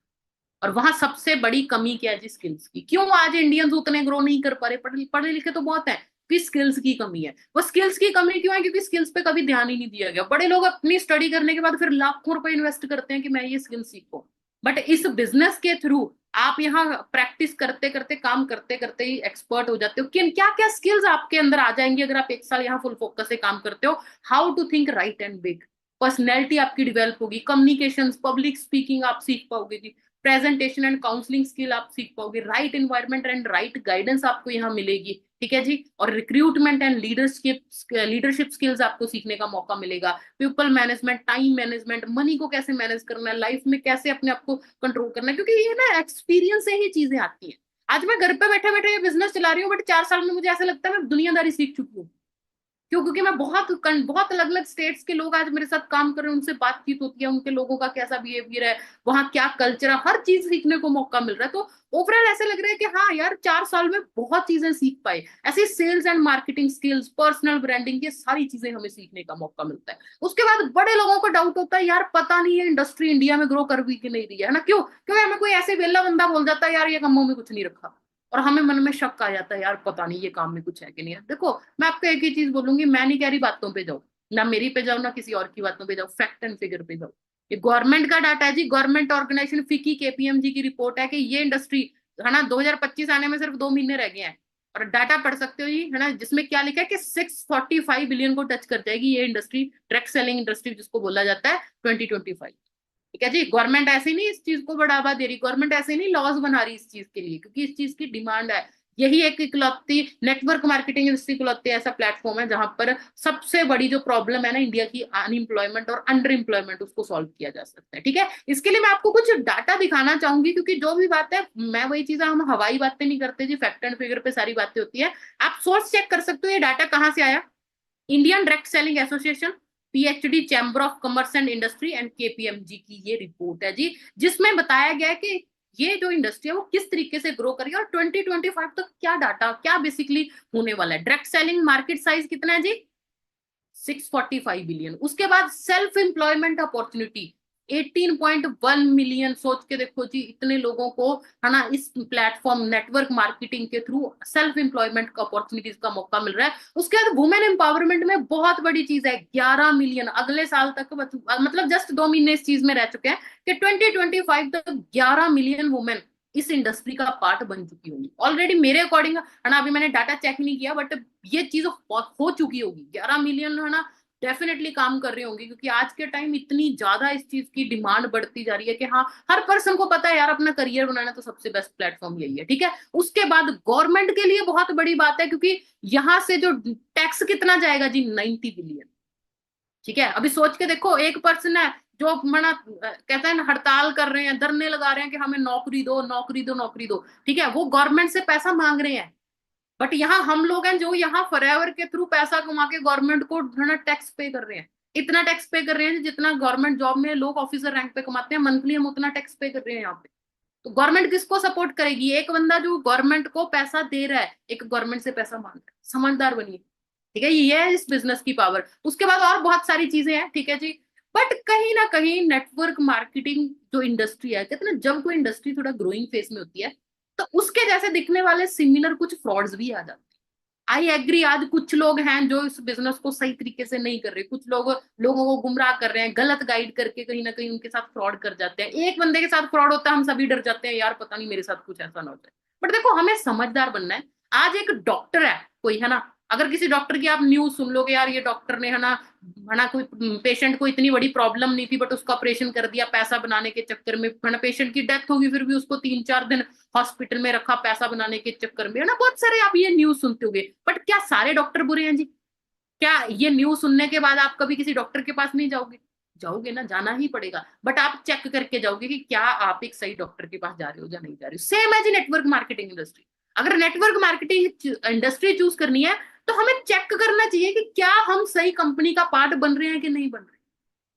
और वहां सबसे बड़ी कमी क्या है जी, स्किल्स की। क्यों आज इंडियंस उतने ग्रो नहीं कर पा रहे, पढ़े पढ़े लिखे तो बहुत है, फिर स्किल्स की कमी है। वो स्किल्स की कमी क्यों है, क्योंकि स्किल्स पे कभी ध्यान ही नहीं दिया गया। बड़े लोग अपनी स्टडी करने के बाद फिर लाखों रुपए इन्वेस्ट करते हैं कि मैं ये स्किल सीखूं, बट इस बिजनेस के थ्रू आप यहाँ प्रैक्टिस करते करते, काम करते करते ही एक्सपर्ट हो जाते हो। किन क्या क्या स्किल्स आपके अंदर आ जाएंगी अगर आप एक साल यहाँ फुल फोकस से काम करते हो। How to think right and big, personality आपकी डिवेल्प होगी, कम्युनिकेशन, पब्लिक स्पीकिंग आप सीख पाओगे जी, प्रेजेंटेशन एंड काउंसलिंग स्किल आप सीख पाओगे, right environment and right guidance आपको यहाँ मिलेगी। ठीक है जी, और रिक्रूटमेंट एंड लीडरशिप स्किल्स आपको सीखने का मौका मिलेगा, people management, time management, money को कैसे मैनेज करना है, लाइफ में कैसे अपने आप को कंट्रोल करना है, क्योंकि ये ना एक्सपीरियंस से ही चीजें आती हैं। आज मैं घर पे बैठे बैठे ये बिजनेस चला रही हूँ, बट 4 साल में मुझे ऐसा लगता है मैं दुनियादारी सीख चुकी हूँ। क्यों? क्योंकि मैं बहुत अलग अलग स्टेट्स के लोग आज मेरे साथ काम कर रहे हैं, उनसे बातचीत होती है, उनके लोगों का कैसा बिहेवियर है, वहाँ क्या कल्चर है, हर चीज सीखने को मौका मिल रहा है। तो ओवरऑल ऐसे लग रहा है कि हाँ यार, 4 साल में बहुत चीजें सीख पाए। ऐसे sales and marketing skills, personal branding, ये सारी चीजें हमें सीखने का मौका मिलता है। उसके बाद बड़े लोगों को डाउट होता है, यार पता नहीं है इंडस्ट्री इंडिया में ग्रो कर भी कि नहीं रही है ना? क्यों? क्योंकि हमें कोई ऐसे वेला बंदा बोल जाता है, यार ये कामों में कुछ नहीं रखा, और हमें मन में शक आ जाता है, यार पता नहीं ये काम में कुछ है कि नहीं है। देखो, मैं आपको एक ही चीज बोलूंगी, मैं नहीं कह रही बातों पे जाओ, ना मेरी पे जाओ ना किसी और की बातों पे जाओ, फैक्ट एंड फिगर पे जाओ। ये गवर्नमेंट का डाटा है जी, गवर्नमेंट ऑर्गेनाइजेशन फिकी केपीएमजी की रिपोर्ट है कि ये इंडस्ट्री, है ना, 2025 आने में सिर्फ 2 महीने रह गए हैं, और डाटा पढ़ सकते हो जी, है ना, जिसमें क्या लिखा है कि 645 बिलियन को टच कर जाएगी ये इंडस्ट्री, डायरेक्ट सेलिंग इंडस्ट्री जिसको बोला जाता है, 2025। ठीक है जी, गवर्नमेंट ऐसे ही नहीं इस चीज को बढ़ावा दे रही, गवर्नमेंट ऐसे ही नहीं लॉज बना रही इस चीज के लिए, क्योंकि इस चीज की डिमांड है। यही एक इकलौती नेटवर्क मार्केटिंग इंडस्ट्री, इकलौती ऐसा प्लेटफॉर्म है जहां पर सबसे बड़ी जो प्रॉब्लम है ना इंडिया की, अनएम्प्लॉयमेंट और अंडर एम्प्लॉयमेंट, उसको सॉल्व किया जा सकता है। ठीक है, इसके लिए मैं आपको कुछ डाटा दिखाना चाहूंगी, क्योंकि जो भी बात है, मैं वही चीज, हम हवाई बातें नहीं करते जी, फैक्ट एंड फिगर पे सारी बातें होती है। आप सोर्स चेक कर सकते हो, ये डाटा कहाँ से आया। Indian direct selling association, PhD, chamber of commerce and industry and KPMG की ये रिपोर्ट है जी, जिसमें बताया गया है कि ये जो इंडस्ट्री है वो किस तरीके से ग्रो करेगी, और 2025 तक क्या डाटा, क्या बेसिकली होने वाला है। डायरेक्ट सेलिंग मार्केट साइज कितना है जी, 645 बिलियन। उसके बाद सेल्फ एम्प्लॉयमेंट अपॉर्चुनिटी 18.1 मिलियन। सोच के देखो जी, इतने लोगों को, है ना, इस प्लेटफॉर्म नेटवर्क मार्केटिंग के थ्रू सेल्फ एम्प्लॉयमेंट का अपॉर्चुनिटीज का मौका मिल रहा है। उसके बाद वुमेन एम्पावरमेंट में बहुत बड़ी चीज है, 11 मिलियन अगले साल तक, मतलब जस्ट 2 महीने इस चीज में रह चुके हैं कि 2025 तक 11 मिलियन वुमेन इस इंडस्ट्री का पार्ट बन चुकी होंगी ऑलरेडी, मेरे अकॉर्डिंग, है ना। अभी मैंने डाटा चेक नहीं किया, बट ये चीज हो चुकी होगी, 11 मिलियन, है ना, डेफिनेटली काम कर रही होंगी, क्योंकि आज के टाइम इतनी ज्यादा इस चीज की डिमांड बढ़ती जा रही है कि हाँ, हर पर्सन को पता है यार, अपना करियर बनाना तो सबसे बेस्ट प्लेटफॉर्म यही है। ठीक है, उसके बाद गवर्नमेंट के लिए बहुत बड़ी बात है, क्योंकि यहां से जो टैक्स कितना जाएगा जी, 90 बिलियन। ठीक है, अभी सोच के देखो, एक पर्सन है जो मना कहता है ना, हड़ताल कर रहे हैं, धरने लगा रहे हैं कि हमें नौकरी दो, नौकरी दो, नौकरी दो। ठीक है, वो गवर्नमेंट से पैसा मांग रहे हैं, बट यहाँ हम लोग हैं जो यहाँ फॉरएवर के थ्रू पैसा कमा के गवर्नमेंट को टैक्स पे कर रहे हैं। इतना टैक्स पे कर रहे हैं जितना गवर्नमेंट जॉब में लोग ऑफिसर रैंक पे कमाते हैं मंथली, हम उतना टैक्स पे कर रहे हैं यहाँ पे। तो गवर्नमेंट किसको सपोर्ट करेगी? एक बंदा जो गवर्नमेंट को पैसा दे रहा है, एक गवर्नमेंट से पैसा मांग रहा है। समझदार बनिए। ठीक है, ये है इस बिजनेस की पावर। उसके बाद और बहुत सारी चीजें हैं, ठीक है जी। बट कहीं ना कहीं नेटवर्क मार्केटिंग जो इंडस्ट्री है, कहते हैं ना, जब कोई इंडस्ट्री थोड़ा ग्रोइंग फेज में होती है, तो उसके जैसे दिखने वाले सिमिलर कुछ फ्रॉड्स भी आ जाते हैं। आई एग्री, आज कुछ लोग हैं जो इस बिजनेस को सही तरीके से नहीं कर रहे, कुछ लोग लोगों को गुमराह कर रहे हैं, गलत गाइड करके कहीं ना कहीं उनके साथ फ्रॉड कर जाते हैं। एक बंदे के साथ फ्रॉड होता है, हम सभी डर जाते हैं, यार पता नहीं मेरे साथ कुछ ऐसा ना हो जाए। बट देखो, हमें समझदार बनना है। आज एक डॉक्टर है कोई, है ना, अगर किसी डॉक्टर की आप न्यूज सुन लोगे, यार ये डॉक्टर ने, है ना, कोई पेशेंट को इतनी बड़ी प्रॉब्लम नहीं थी, बट उसका ऑपरेशन कर दिया पैसा बनाने के चक्कर में, है ना, पेशेंट की डेथ होगी, फिर भी उसको 3-4 दिन हॉस्पिटल में रखा पैसा बनाने के चक्कर में, है ना, बहुत सारे आप ये न्यूज सुनते होगे। बट क्या सारे डॉक्टर बुरे हैं जी? क्या ये न्यूज सुनने के बाद आप कभी किसी डॉक्टर के पास नहीं जाओगे? जाओगे ना, जाना ही पड़ेगा, बट आप चेक करके जाओगे कि क्या आप एक सही डॉक्टर के पास जा रहे हो या नहीं जा रहे हो। सेम है जी नेटवर्क मार्केटिंग इंडस्ट्री। अगर नेटवर्क मार्केटिंग इंडस्ट्री चूज करनी है, तो हमें चेक करना चाहिए कि क्या हम सही कंपनी का पार्ट बन रहे हैं कि नहीं बन रहे।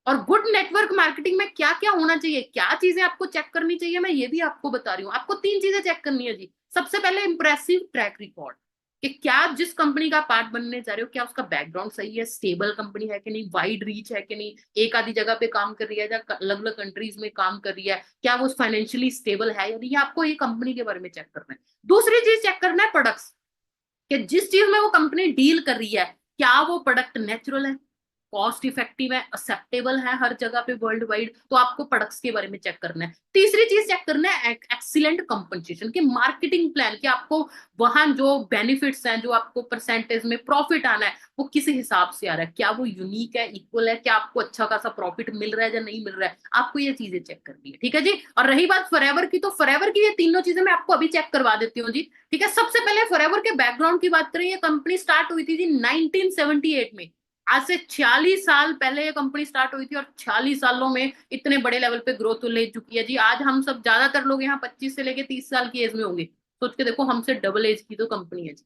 और गुड नेटवर्क मार्केटिंग में क्या क्या होना चाहिए, क्या चीजें आपको चेक करनी चाहिए, मैं ये भी आपको बता रही हूँ। आपको 3 चीजें चेक करनी है जी। सबसे पहले इंप्रेसिव ट्रैक रिकॉर्ड, कि क्या जिस कंपनी का पार्ट बनने जा रहे हो, क्या उसका बैकग्राउंड सही है, स्टेबल कंपनी है कि नहीं, वाइड रीच है कि नहीं, एक आधी जगह पे काम कर रही है या अलग अलग कंट्रीज में काम कर रही है, क्या वो फाइनेंशियली स्टेबल है या नहीं, आपको ये कंपनी के बारे में चेक करना है। दूसरी चीज चेक करना है प्रोडक्ट्स, कि जिस चीज में वो कंपनी डील कर रही है, क्या वो प्रोडक्ट नेचुरल है, कॉस्ट इफेक्टिव है, एक्सेप्टेबल है हर जगह पे वर्ल्ड वाइड, तो आपको प्रोडक्ट्स के बारे में चेक करना है। तीसरी चीज चेक करना है एक्सीलेंट कंपनसेशन, की मार्केटिंग प्लान, कि आपको वहां जो बेनिफिट्स हैं, जो आपको परसेंटेज में प्रॉफिट आना है, वो किस हिसाब से आ रहा है, क्या वो यूनिक है, इक्वल है, क्या आपको अच्छा खासा प्रॉफिट मिल रहा है या नहीं मिल रहा है, आपको ये चीजें चेक करनी है। ठीक है जी। और रही बात फॉरएवर की, तो फॉरएवर की ये तीनों चीजें मैं आपको अभी चेक करवा देती हूँ जी। ठीक है, सबसे पहले फॉरएवर के बैकग्राउंड की बात करें, ये कंपनी स्टार्ट हुई थी जी 1978 में। आज से 40 साल पहले ये कंपनी स्टार्ट हुई थी, और 40 सालों में इतने बड़े लेवल पे ग्रोथ ले चुकी है जी। आज हम सब, ज्यादातर लोग यहाँ 25 से लेके 30 साल की एज में होंगे। सोच के देखो, हमसे डबल एज की तो कंपनी है जी।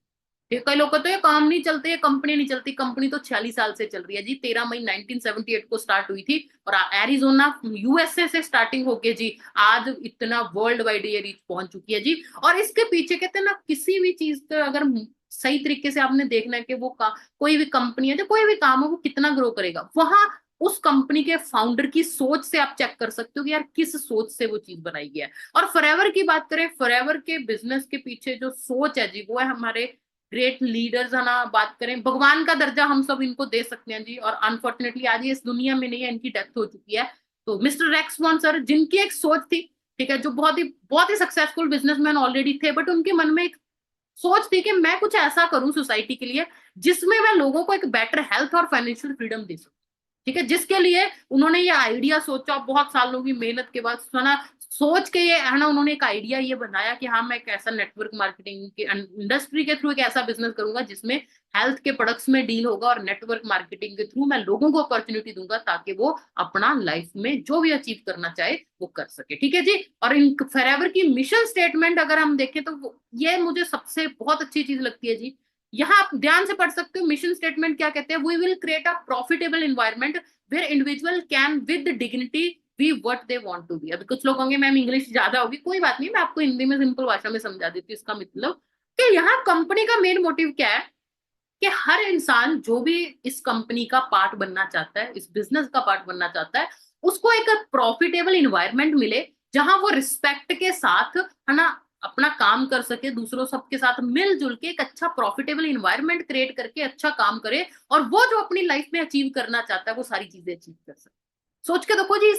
ठीक, कई लोग कहते हैं काम नहीं चलते, ये कंपनी नहीं चलती। कंपनी तो 46 साल से चल रही है जी। 13 मई 1978 को स्टार्ट हुई थी, और एरिजोना यूएसए से स्टार्टिंग होके जी आज इतना वर्ल्ड वाइड ये रीच पहुंच चुकी है जी। और इसके पीछे कहते हैं ना, किसी भी चीज का अगर सही तरीके से आपने देखना है कि वो कोई भी कंपनी है, जो कोई भी काम है, वो कितना ग्रो करेगा, वहां उस कंपनी के फाउंडर की सोच से आप चेक कर सकते हो कि यार किस सोच से वो चीज बनाई गई है। और फॉरएवर की बात करें, फॉरएवर के बिजनेस के पीछे जो सोच है जी, वो है हमारे ग्रेट लीडर्स है ना। बात करें, भगवान का दर्जा हम सब इनको दे सकते हैं जी, और अनफॉर्चुनेटली आज ये इस दुनिया में नहीं है, इनकी डेथ हो चुकी है। तो मिस्टर रेक्स वॉन सर, जिनकी एक सोच थी, ठीक है, जो बहुत ही सक्सेसफुल बिजनेसमैन ऑलरेडी थे, बट उनके मन में एक सोच थी कि मैं कुछ ऐसा करूं सोसाइटी के लिए जिसमें मैं लोगों को एक बेटर हेल्थ और फाइनेंशियल फ्रीडम दे सकूं। ठीक है, जिसके लिए उन्होंने ये आइडिया सोचा, बहुत सालों की मेहनत के बाद सुना, सोच के ये है ना, उन्होंने एक आइडिया ये बनाया कि हाँ मैं एक ऐसा नेटवर्क मार्केटिंग के इंडस्ट्री के थ्रू एक ऐसा बिजनेस करूंगा जिसमें हेल्थ के प्रोडक्ट्स में डील होगा, और नेटवर्क मार्केटिंग के थ्रू मैं लोगों को अपॉर्चुनिटी दूंगा ताकि वो अपना लाइफ में जो भी अचीव करना चाहे वो कर सके। ठीक है जी। और इन फॉरएवर की मिशन स्टेटमेंट अगर हम देखें तो ये मुझे सबसे बहुत अच्छी चीज लगती है जी। यहाँ आप ध्यान से पढ़ सकते हो, मिशन स्टेटमेंट क्या कहते हैं, we will create a profitable environment where individual can with dignity be what they want to be. अभी कुछ लोग होंगे मैम इंग्लिश ज्यादा होगी, कोई बात नहीं, मैं आपको हिंदी में सिंपल भाषा में समझा देती हूँ। इसका मतलब कि यहाँ कंपनी का मेन मोटिव क्या है, कि हर इंसान जो भी इस कंपनी का पार्ट बनना चाहता है, इस बिजनेस का पार्ट बनना चाहता है, उसको एक प्रॉफिटेबल इन्वायरमेंट मिले जहां वो रिस्पेक्ट के साथ है ना अपना काम कर सके, दूसरों सबके साथ मिलजुल के एक अच्छा प्रॉफिटेबल इन्वायरमेंट क्रिएट करके अच्छा काम करे, और वो जो अपनी लाइफ में अचीव करना चाहता है वो सारी चीजें अचीव कर सके। सोच के देखो जी,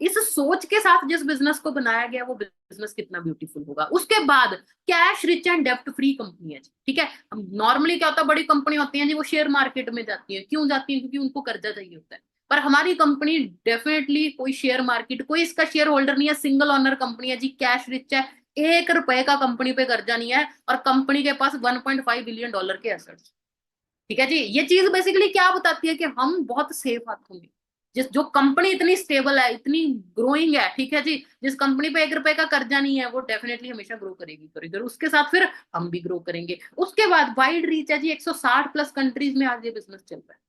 इस सोच के साथ जिस बिजनेस को बनाया गया वो बिजनेस कितना ब्यूटीफुल होगा। उसके बाद कैश रिच एंड डेप्ट फ्री कंपनी है जी। ठीक है, नॉर्मली क्या होता है, बड़ी कंपनी होती है जी, वो शेयर मार्केट में जाती है। क्यों जाती है? क्योंकि उनको कर्जा चाहिए होता है। पर हमारी कंपनी डेफिनेटली कोई शेयर मार्केट, कोई इसका शेयर होल्डर नहीं है, सिंगल ओनर कंपनी है जी, कैश रिच है, 1 रुपए का कंपनी पे कर्जा नहीं है, और कंपनी के पास $1.5 बिलियन के एसेट्स। ठीक है जी। ये चीज बेसिकली क्या बताती है कि हम बहुत सेफ हाथों में, जिस जो कंपनी इतनी स्टेबल है, इतनी ग्रोइंग है, ठीक है जी, जिस कंपनी पे 1 रुपए का कर्जा नहीं है, वो डेफिनेटली हमेशा ग्रो करेगी करेगी, और उसके साथ फिर हम भी ग्रो करेंगे। उसके बाद वाइड रीच है जी, 160 प्लस कंट्रीज में आज ये बिजनेस चल रहा है।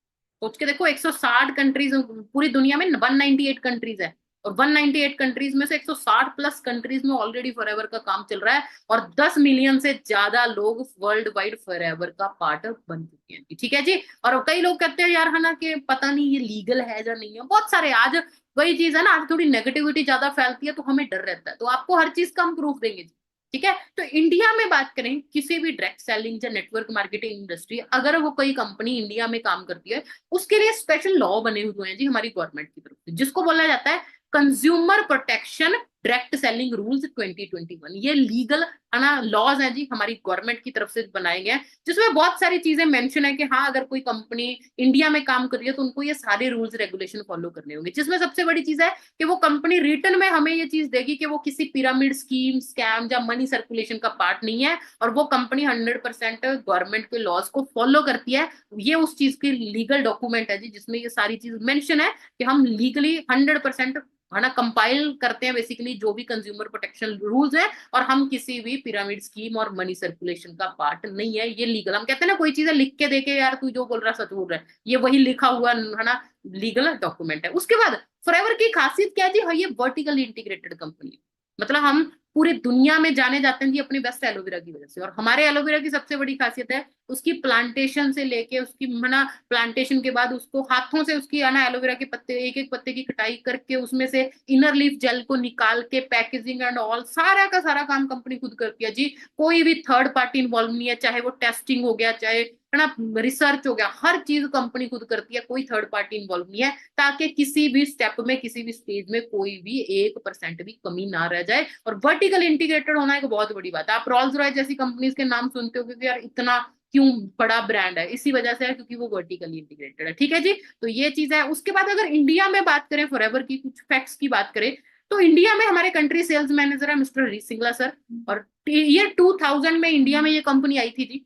सोच के देखो, 160 कंट्रीज, पूरी दुनिया में 198 कंट्रीज है, और 198 कंट्रीज में से 160 प्लस कंट्रीज में ऑलरेडी फॉरएवर का काम चल रहा है, और 10 मिलियन से ज्यादा लोग वर्ल्ड वाइड फॉरएवर का पार्ट बन चुके हैं। ठीक है जी। और कई लोग कहते हैं यार है ना कि पता नहीं ये लीगल है या नहीं है, बहुत सारे आज वही चीज है ना, आज थोड़ी नेगेटिविटी ज्यादा फैलती है तो हमें डर रहता है, तो आपको हर चीज का हम प्रूफ देंगे जी। ठीक है, तो इंडिया में बात करें, किसी भी डायरेक्ट सेलिंग या नेटवर्क मार्केटिंग इंडस्ट्री, अगर वो कोई कंपनी इंडिया में काम करती है, उसके लिए स्पेशल लॉ बने हुए हैं जी हमारी गवर्नमेंट की तरफ से, जिसको बोला जाता है consumer protection direct selling rules 2021। ये लीगल है ना लॉज हैं जी, हमारी गवर्नमेंट की तरफ से बनाए गए हैं, जिसमें बहुत सारी चीजें मेंशन है कि हाँ अगर कोई कंपनी इंडिया में काम कर रही है तो उनको ये सारे रूल्स रेगुलेशन फॉलो करने होंगे। जिसमें सबसे बड़ी चीज है कि वो कंपनी रिटर्न में हमें ये चीज देगी कि वो किसी पिरामिड स्कीम, स्कैम या मनी सर्कुलेशन का पार्ट नहीं है, और वो कंपनी 100% गवर्नमेंट के लॉज को फॉलो करती है। ये उस चीज की लीगल डॉक्यूमेंट है जी, जिसमें ये सारी चीज मेंशन है कि हम लीगली 100% है ना कंपाइल करते हैं बेसिकली जो भी कंज्यूमर प्रोटेक्शन रूल्स है, और हम किसी भी पिरामिड स्कीम और मनी सर्कुलेशन का पार्ट नहीं है। ये लीगल, हम कहते हैं ना कोई चीजें लिख के देके यार तू जो बोल रहा सच बोल रहा है, ये वही लिखा हुआ है ना लीगल डॉक्यूमेंट है। उसके बाद फॉरएवर की खासियत क्या है जी, हाँ ये वर्टिकली इंटीग्रेटेड कंपनी है। मतलब हम पूरी दुनिया में जाने जाते हैं जी अपनी बेस्ट एलोवेरा की वजह से, और हमारे एलोवेरा की सबसे बड़ी खासियत है उसकी प्लांटेशन से लेके उसकी ना प्लांटेशन के बाद उसको हाथों से उसकी है ना एलोवेरा के पत्ते, एक एक पत्ते की कटाई करके उसमें से इनर लीफ जेल को निकाल के पैकेजिंग एंड ऑल सारा का सारा काम कंपनी खुद करती है जी। कोई भी थर्ड पार्टी इन्वॉल्व नहीं है, चाहे वो टेस्टिंग हो गया, चाहे है ना रिसर्च हो गया, हर चीज कंपनी खुद करती है, कोई थर्ड पार्टी इन्वॉल्व नहीं है, ताकि किसी भी स्टेप में, किसी भी स्टेज में कोई भी 1% भी कमी ना रह जाए। और वर्टिकल इंटीग्रेटेड होना एक बहुत बड़ी बात है। आप रोल्स रॉयस जैसी कंपनीज के नाम सुनते हो क्योंकि यार इतना क्यों बड़ा ब्रांड है, इसी वजह से है क्योंकि वो वर्टिकली इंटीग्रेटेड है। ठीक है जी, तो ये चीज है। उसके बाद अगर इंडिया में बात करें, फॉरएवर की कुछ फैक्ट्स की बात करें, तो इंडिया में हमारे कंट्री सेल्स मैनेजर है मिस्टर हरीश सिंगला सर, और ये 2000 में इंडिया में ये कंपनी आई थी जी।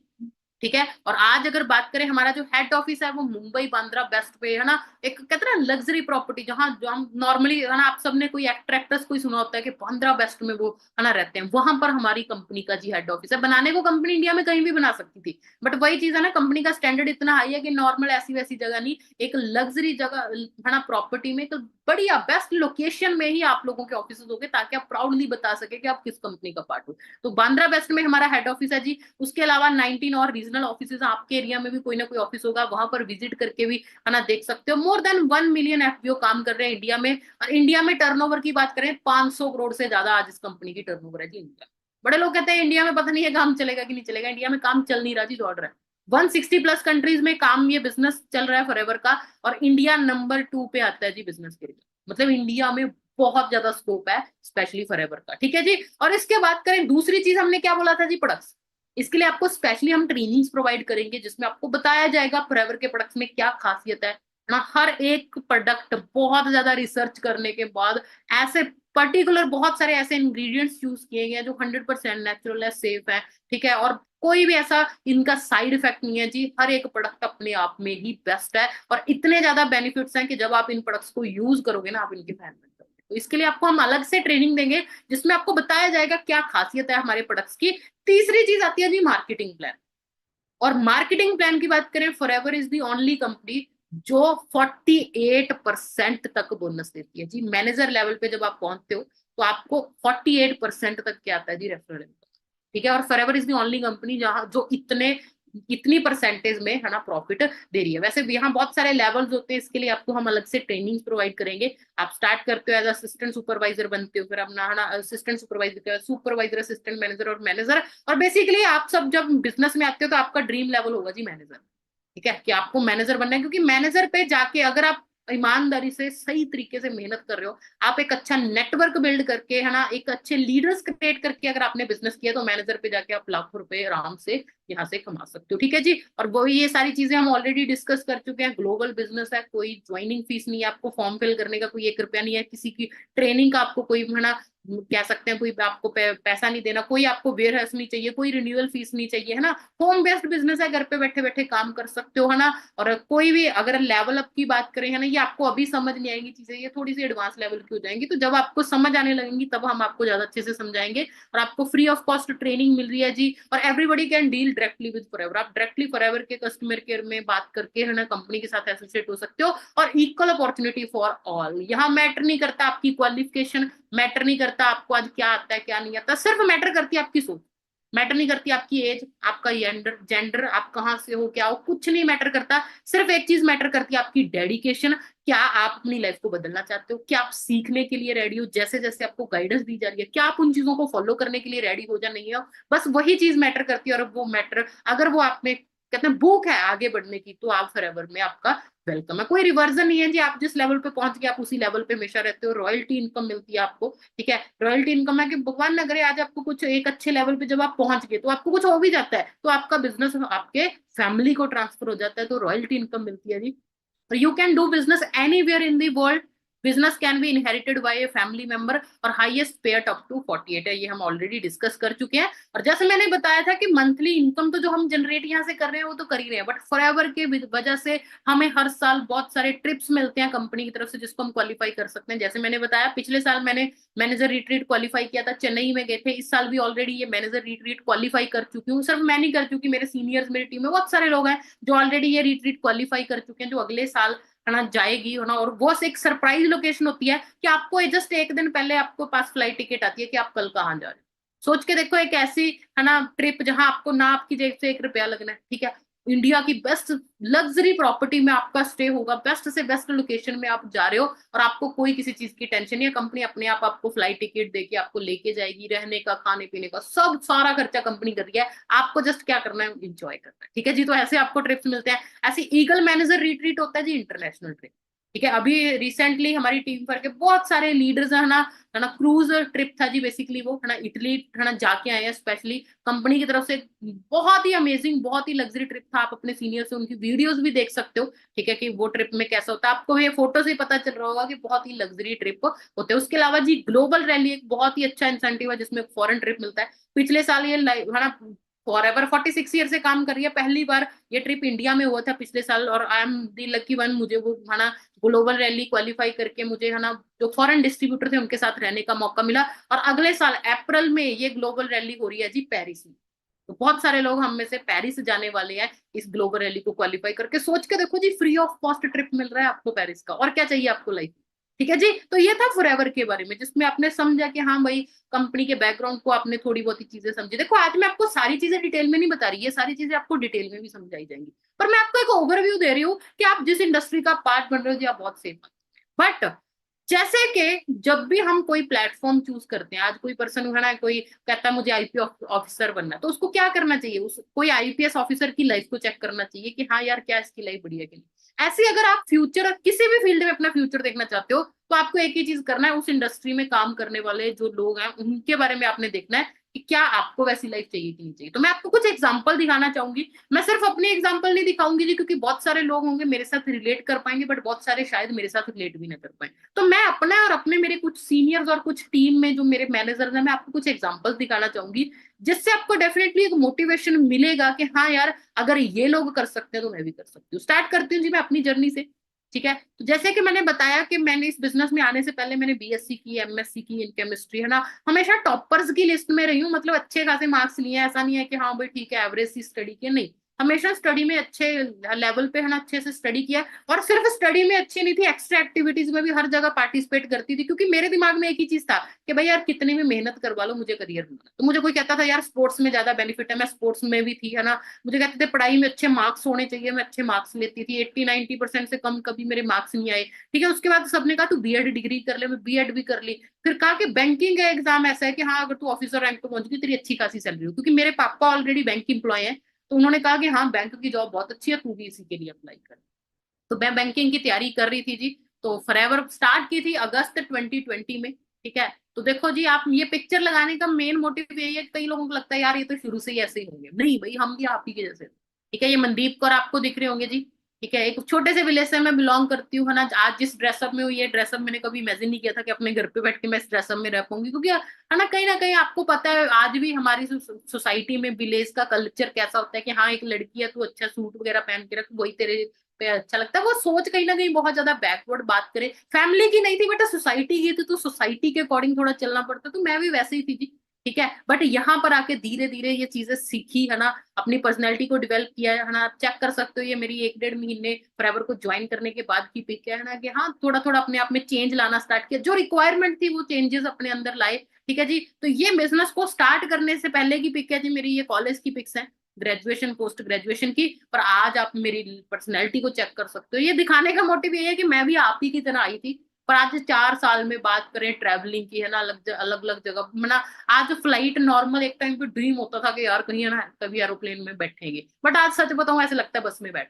ठीक है। और आज अगर बात करें, हमारा जो हेड ऑफिस है वो मुंबई बांद्रा वेस्ट पे है ना, एक कहते हैं ना लग्जरी प्रॉपर्टी, जहां जो हम नॉर्मली है ना, आप सबने कोई एक्टर एक्ट्रेस कोई सुना होता है कि बांद्रा वेस्ट में वो है ना रहते हैं, वहां पर हमारी कंपनी का जी हेड ऑफिस है। बनाने को कंपनी इंडिया में कहीं भी बना सकती थी, बट वही चीज है ना, कंपनी का स्टैंडर्ड इतना हाई है कि नॉर्मल ऐसी वैसी जगह नहीं, एक लग्जरी जगह है ना, प्रॉपर्टी में, एक बढ़िया बेस्ट लोकेशन में ही आप लोगों के ऑफिस होंगे, ताकि आप प्राउडली बता सके कि आप किस कंपनी का पार्ट हो। तो बांद्रा वेस्ट में हमारा हेड ऑफिस है जी। उसके अलावा 19 और रीजनल ऑफिस, आपके एरिया में भी कोई ना कोई ऑफिस होगा, वहां पर विजिट करके भी है ना देख सकते हो। मोर देन 1 मिलियन एफपीओ काम कर रहे हैं इंडिया में। और इंडिया में टर्नओवर की बात करें, 500 करोड़ से ज्यादा आज इस कंपनी की टर्नओवर है जी इंडिया। बड़े लोग कहते हैं इंडिया में पता नहीं है काम चलेगा कि नहीं चलेगा, इंडिया में काम चल नहीं रहा जी, दौड़ रहा है। 160 प्लस कंट्रीज में काम, ये बिजनेस चल रहा है फॉरएवर का। और इंडिया नंबर 2 पे आता है जी बिजनेस के लिए। मतलब इंडिया में बहुत ज्यादा स्कोप है, स्पेशली फॉरएवर का। ठीक है जी। और इसके बात करें, दूसरी चीज हमने क्या बोला था जी, प्रोडक्ट्स। इसके लिए आपको स्पेशली हम ट्रेनिंग्स प्रोवाइड करेंगे, जिसमें आपको बताया जाएगा फॉरएवर के प्रोडक्ट्स में क्या खासियत है ना। हर एक प्रोडक्ट बहुत ज्यादा रिसर्च करने के बाद, ऐसे पर्टिकुलर बहुत सारे ऐसे इंग्रेडिएंट्स यूज किए गए हैं जो 100% नेचुरल है, सेफ है। ठीक है। और कोई भी ऐसा इनका साइड इफेक्ट नहीं है जी। हर एक प्रोडक्ट अपने आप में ही बेस्ट है, और इतने ज्यादा बेनिफिट्स हैं कि जब आप इन प्रोडक्ट्स को यूज करोगे ना, आप इनके फैन बन जाओगे। तो इसके लिए आपको हम अलग से ट्रेनिंग देंगे, जिसमें आपको बताया जाएगा क्या खासियत है हमारे प्रोडक्ट्स की। तीसरी चीज आती है जी मार्केटिंग प्लान। और मार्केटिंग प्लान की बात करें, Forever is the only company जो 48% तक बोनस देती है जी। मैनेजर लेवल पे जब आप पहुंचते हो, तो आपको 48% तक क्या आता है जी, रेफरल इनकम। ठीक है। और forever is the only company जहां जो इतनी परसेंटेज में है ना प्रॉफिट दे रही है। वैसे भी यहाँ बहुत सारे लेवल्स होते हैं, इसके लिए आपको हम अलग से ट्रेनिंग प्रोवाइड करेंगे। आप स्टार्ट करते हो एज असिस्टेंट सुपरवाइजर बनते हो, फिर अपना है ना assistant supervisor, supervisor, assistant manager और मैनेजर। और बेसिकली आप सब जब बिजनेस में आते हो, तो आपका ड्रीम लेवल होगा जी मैनेजर। ठीक है, कि आपको मैनेजर बनना है, क्योंकि मैनेजर पे जाके अगर आप ईमानदारी से सही तरीके से मेहनत कर रहे हो, आप एक अच्छा नेटवर्क बिल्ड करके है ना, एक अच्छे लीडर्स क्रिएट करके अगर आपने बिजनेस किया, तो मैनेजर पे जाके आप लाखों रुपए आराम से यहाँ से कमा सकते हो। ठीक है जी। और वो ये सारी चीजें हम ऑलरेडी डिस्कस कर चुके हैं। ग्लोबल बिजनेस है, कोई ज्वाइनिंग फीस नहीं है, आपको फॉर्म फिल करने का कोई 1 रुपया नहीं है, किसी की ट्रेनिंग का आपको कोई है ना कह सकते हैं कोई आपको पैसा नहीं देना, कोई आपको वेयर हाउस नहीं चाहिए, कोई रिन्यूअल फीस नहीं चाहिए, है ना। होम बेस्ड बिजनेस है, घर पे बैठे बैठे काम कर सकते हो, है ना। और कोई भी अगर लेवल अप की बात करें, है ना, ये आपको अभी समझ नहीं आएंगी चीजें, ये थोड़ी सी एडवांस लेवल की हो जाएंगी। तो जब आपको समझ आने लगेंगी, तब हम आपको ज्यादा अच्छे से समझाएंगे। और आपको फ्री ऑफ कॉस्ट ट्रेनिंग मिल रही है जी। और everybody can deal directly with forever. आप डायरेक्टली फॉरएवर के कस्टमर केयर में बात करके है ना कंपनी के साथ एसोसिएट हो सकते हो। और इक्वल अपॉर्चुनिटी फॉर ऑल, यहाँ मैटर नहीं करता आपकी क्वालिफिकेशन, मैटर नहीं करता आपको आज क्या आता है क्या नहीं आता, सिर्फ मैटर करती है आपकी सोच। मैटर नहीं करती आपकी एज, आपका जेंडर, आप कहाँ से हो क्या हो, कुछ नहीं मैटर करता। सिर्फ एक चीज मैटर करती है, आपकी डेडिकेशन। क्या आप अपनी लाइफ को बदलना चाहते हो, क्या आप सीखने के लिए रेडी हो, जैसे जैसे आपको गाइडेंस दी जा रही है, क्या आप उन चीजों को फॉलो करने के लिए रेडी हो या नहीं हो। बस वही चीज मैटर करती है। और वो मैटर, अगर वो आप में कहते हैं भूख है आगे बढ़ने की, तो आप फॉरएवर में आपका वेलकम है। कोई रिवर्जन नहीं है जी, आप जिस लेवल पे पहुंच गए आप उसी लेवल पे हमेशा रहते हो। रॉयल्टी इनकम मिलती है आपको। ठीक है। रॉयल्टी इनकम है कि भगवान न करे आज आपको कुछ एक अच्छे लेवल पे जब आप पहुंच गए, तो आपको कुछ हो भी जाता है, तो आपका बिजनेस आपके फैमिली को ट्रांसफर हो जाता है, तो रॉयल्टी इनकम मिलती है जी। You can do business anywhere in the world. Business can be inherited by a family member. और हाईएस्ट पेड अप टू 48 है, ये हम ऑलरेडी डिस्कस कर चुके हैं। और जैसे मैंने बताया था कि मंथली इनकम तो जो हम जनरेट यहाँ से कर रहे हैं वो तो कर ही रहे हैं, बट फॉरएवर के वजह से हमें हर साल बहुत सारे ट्रिप्स मिलते हैं कंपनी की तरफ से, जिसको हम क्वालिफाई कर सकते हैं। जैसे मैंने बताया, पिछले साल मैंने मैनेजर रिट्रीट क्वालिफाई किया था, चेन्नई में गए थे। इस साल भी ऑलरेडी ये मैनेजर रिट्रीट क्वालिफाई कर चुकी हूँ। सिर्फ मैं नहीं कर चुकी, मेरे सीनियर्स, मेरी टीम में बहुत सारे लोग हैं जो ऑलरेडी ये रिट्रीट क्वालिफाई कर चुके हैं, जो अगले साल है ना जाएगी, है ना। और वो एक सरप्राइज लोकेशन होती है कि आपको जस्ट एक दिन पहले आपको पास फ्लाइट टिकट आती है कि आप कल कहाँ जा रहे हो। सोच के देखो, एक ऐसी है ना ट्रिप जहां आपको ना आपकी जेब से 1 रुपया लगना है। ठीक है। इंडिया की बेस्ट लग्जरी प्रॉपर्टी में आपका स्टे होगा, बेस्ट से बेस्ट लोकेशन में आप जा रहे हो, और आपको कोई किसी चीज की टेंशन नहीं है। कंपनी अपने आप आपको फ्लाइट टिकट देके आपको लेके जाएगी, रहने का खाने पीने का सब सारा खर्चा कंपनी कर रही है। आपको जस्ट क्या करना है, इंजॉय करना है। ठीक है जी। तो ऐसे आपको ट्रिप्स मिलते हैं। ऐसे ईगल मैनेजर रिट्रीट होता है जी, इंटरनेशनल ट्रिप। ठीक है। अभी रिसेंटली हमारी टीम पर के बहुत सारे लीडर्स है ना क्रूज ट्रिप था जी। बेसिकली वो है ना इटली है ना जाके आए हैं, स्पेशली कंपनी की तरफ से। बहुत ही अमेजिंग, बहुत ही लग्जरी ट्रिप था। आप अपने सीनियर से उनकी वीडियोस भी देख सकते हो। ठीक है, कि वो ट्रिप में कैसा होता है, आपको ये फोटो से ही पता चल रहा होगा कि बहुत ही लग्जरी ट्रिप होते हैं। उसके अलावा जी ग्लोबल रैली एक बहुत ही अच्छा इंसेंटिव है, जिसमें फॉरेन ट्रिप मिलता है। पिछले साल ये है ना फॉरएवर 46 ईयर से काम कर रही है। पहली बार ये ट्रिप इंडिया में हुआ था पिछले साल, और I am the lucky one, मुझे वो है ना ग्लोबल रैली क्वालिफाई करके मुझे है ना जो फॉरेन डिस्ट्रीब्यूटर थे उनके साथ रहने का मौका मिला। और अगले साल अप्रैल में ये ग्लोबल रैली हो रही है जी पेरिस में। तो बहुत सारे लोग हम में से पेरिस जाने वाले हैं इस ग्लोबल रैली को क्वालिफाई करके। सोच के देखो जी, फ्री ऑफ कॉस्ट ट्रिप मिल रहा है आपको पेरिस का, और क्या चाहिए आपको लाइफ। ठीक है जी, तो ये था फॉरएवर के बारे में, जिसमें आपने समझा कि हाँ भाई, कंपनी के बैकग्राउंड को आपने थोड़ी बहुत ही चीजें समझी। देखो आज मैं आपको सारी चीजें डिटेल में नहीं बता रही, ये सारी चीजें आपको डिटेल में भी समझाई जाएंगी, पर मैं आपको एक ओवरव्यू दे रही हूँ कि आप जिस इंडस्ट्री का पार्ट बन रहे हो जी, आप बहुत सेफ। बट जैसे कि जब भी हम कोई प्लेटफॉर्म चूज करते हैं, आज कोई पर्सन है ना, कोई कहता है मुझे आईपी ऑफिसर बनना है, तो उसको क्या करना चाहिए, उस कोई आईपीएस ऑफिसर की लाइफ को चेक करना चाहिए कि हाँ यार क्या इसकी लाइफ बढ़िया है कि नहीं। ऐसे अगर आप फ्यूचर किसी भी फील्ड में अपना फ्यूचर देखना चाहते हो, तो आपको एक ही चीज करना है, उस इंडस्ट्री में काम करने वाले जो लोग हैं उनके बारे में आपने देखना है कि क्या आपको वैसी लाइफ चाहिए कि नहीं चाहिए। तो मैं आपको कुछ एग्जांपल दिखाना चाहूंगी। मैं सिर्फ अपने एग्जांपल नहीं दिखाऊंगी जी, क्योंकि बहुत सारे लोग होंगे मेरे साथ रिलेट कर पाएंगे, बट बहुत सारे शायद मेरे साथ रिलेट भी ना कर पाए। तो मैं अपना और अपने मेरे कुछ सीनियर्स और कुछ टीम में जो मेरे मैनेजर हैं, मैं आपको कुछ एग्जांपल्स दिखाना चाहूंगी, जिससे आपको डेफिनेटली एक मोटिवेशन मिलेगा कि हाँ यार, अगर ये लोग कर सकते हैं तो मैं भी कर सकती हूँ। स्टार्ट करती हूँ जी मैं अपनी जर्नी से। ठीक है, तो जैसे कि मैंने बताया कि मैंने इस बिजनेस में आने से पहले मैंने बीएससी की, एमएससी की इन केमिस्ट्री, है ना, हमेशा टॉपर्स की लिस्ट में रही हूँ। मतलब अच्छे खासे मार्क्स लिए हैं, ऐसा नहीं है कि हाँ भाई ठीक है एवरेज सी स्टडी की, नहीं, हमेशा स्टडी में अच्छे लेवल पे है ना, अच्छे से स्टडी किया। और सिर्फ स्टडी में अच्छी नहीं थी, एक्स्ट्रा एक्टिविटीज में भी हर जगह पार्टिसिपेट करती थी, क्योंकि मेरे दिमाग में एक ही चीज था कि भाई यार कितनी भी मेहनत करवा लो, मुझे करियर बनाना। तो मुझे कोई कहता था यार स्पोर्ट्स में ज्यादा बेनिफिट है, मैं स्पोर्ट्स में भी थी, है ना, मुझे कहते थे पढ़ाई में अच्छे मार्क्स होने चाहिए, मैं अच्छे मार्क्स लेती थी, 80-90% से कम कभी मेरे मार्क्स नहीं आए। ठीक है, उसके बाद सबने कहा तू बीएड डिग्री कर ले, मैं बीएड भी कर ली। फिर कहा कि बैंकिंग का एग्जाम ऐसा है कि हाँ अगर तू ऑफिसर रैंक पे पहुंच गई तेरी अच्छी खासी सैलरी हो, क्योंकि मेरे पापा ऑलरेडी बैंक एम्प्लॉय हैं। तो उन्होंने कहा कि हाँ बैंक की जॉब बहुत अच्छी है, तू भी इसी के लिए अप्लाई कर। तो मैं बैंकिंग की तैयारी कर रही थी जी। तो फॉरएवर स्टार्ट की थी अगस्त 2020 में। ठीक है, तो देखो जी, आप ये पिक्चर लगाने का मेन मोटिव यही है, कई लोगों को लगता है यार ये तो शुरू से ही ऐसे ही होंगे, नहीं भाई हम भी आप ही के जैसे। ठीक है, ये मनदीप कौर आपको दिख रहे होंगे जी। ठीक है, एक छोटे से विलेज से मैं बिलोंग करती हूँ, है ना। आज जिस ड्रेसअप में हूँ, ये ड्रेसअप मैंने कभी इमेजिन नहीं किया था कि अपने घर पे बैठ के मैं इस ड्रेसअप में रह पाऊंगी, क्योंकि है ना कहीं आपको पता है आज भी हमारी सोसाइटी में विलेज का कल्चर कैसा होता है कि हाँ एक लड़की है तू अच्छा सूट वगैरह पहन के रख, वही तेरे पे अच्छा लगता है। वो सोच कहीं ना कहीं बहुत ज्यादा बैकवर्ड बात करे, फैमिली की नहीं थी बेटा, सोसाइटी की थी, तो सोसाइटी के अकॉर्डिंग थोड़ा चलना पड़ता। तो मैं भी वैसे ही थी जी। ठीक है, बट यहाँ पर आके धीरे धीरे ये चीजें सीखी, है ना, अपनी पर्सनैलिटी को डेवलप किया है ना। आप चेक कर सकते हो, ये मेरी 1-1.5 महीने फॉरएवर को ज्वाइन करने के बाद की पिक है ना, कि हाँ थोड़ा थोड़ा अपने आप में चेंज लाना स्टार्ट किया, जो रिक्वायरमेंट थी वो चेंजेस अपने अंदर लाए। ठीक है जी, तो ये बिजनेस को स्टार्ट करने से पहले की पिक है जी मेरी, ये कॉलेज की पिक्स है, ग्रेजुएशन पोस्ट ग्रेजुएशन की। पर आज आप मेरी पर्सनैलिटी को चेक कर सकते हो। ये दिखाने का मोटिव ये है कि मैं भी आप ही की तरह आई थी, पर आज 4 साल में बात करें ट्रैवलिंग की, है ना, अलग अलग अलग जगह मना। आज फ्लाइट नॉर्मल एक टाइम पे ड्रीम होता था कि यार कहीं है ना कभी एरोप्लेन में बैठेंगे, बट आज सच बताऊं ऐसे लगता है बस में बैठ।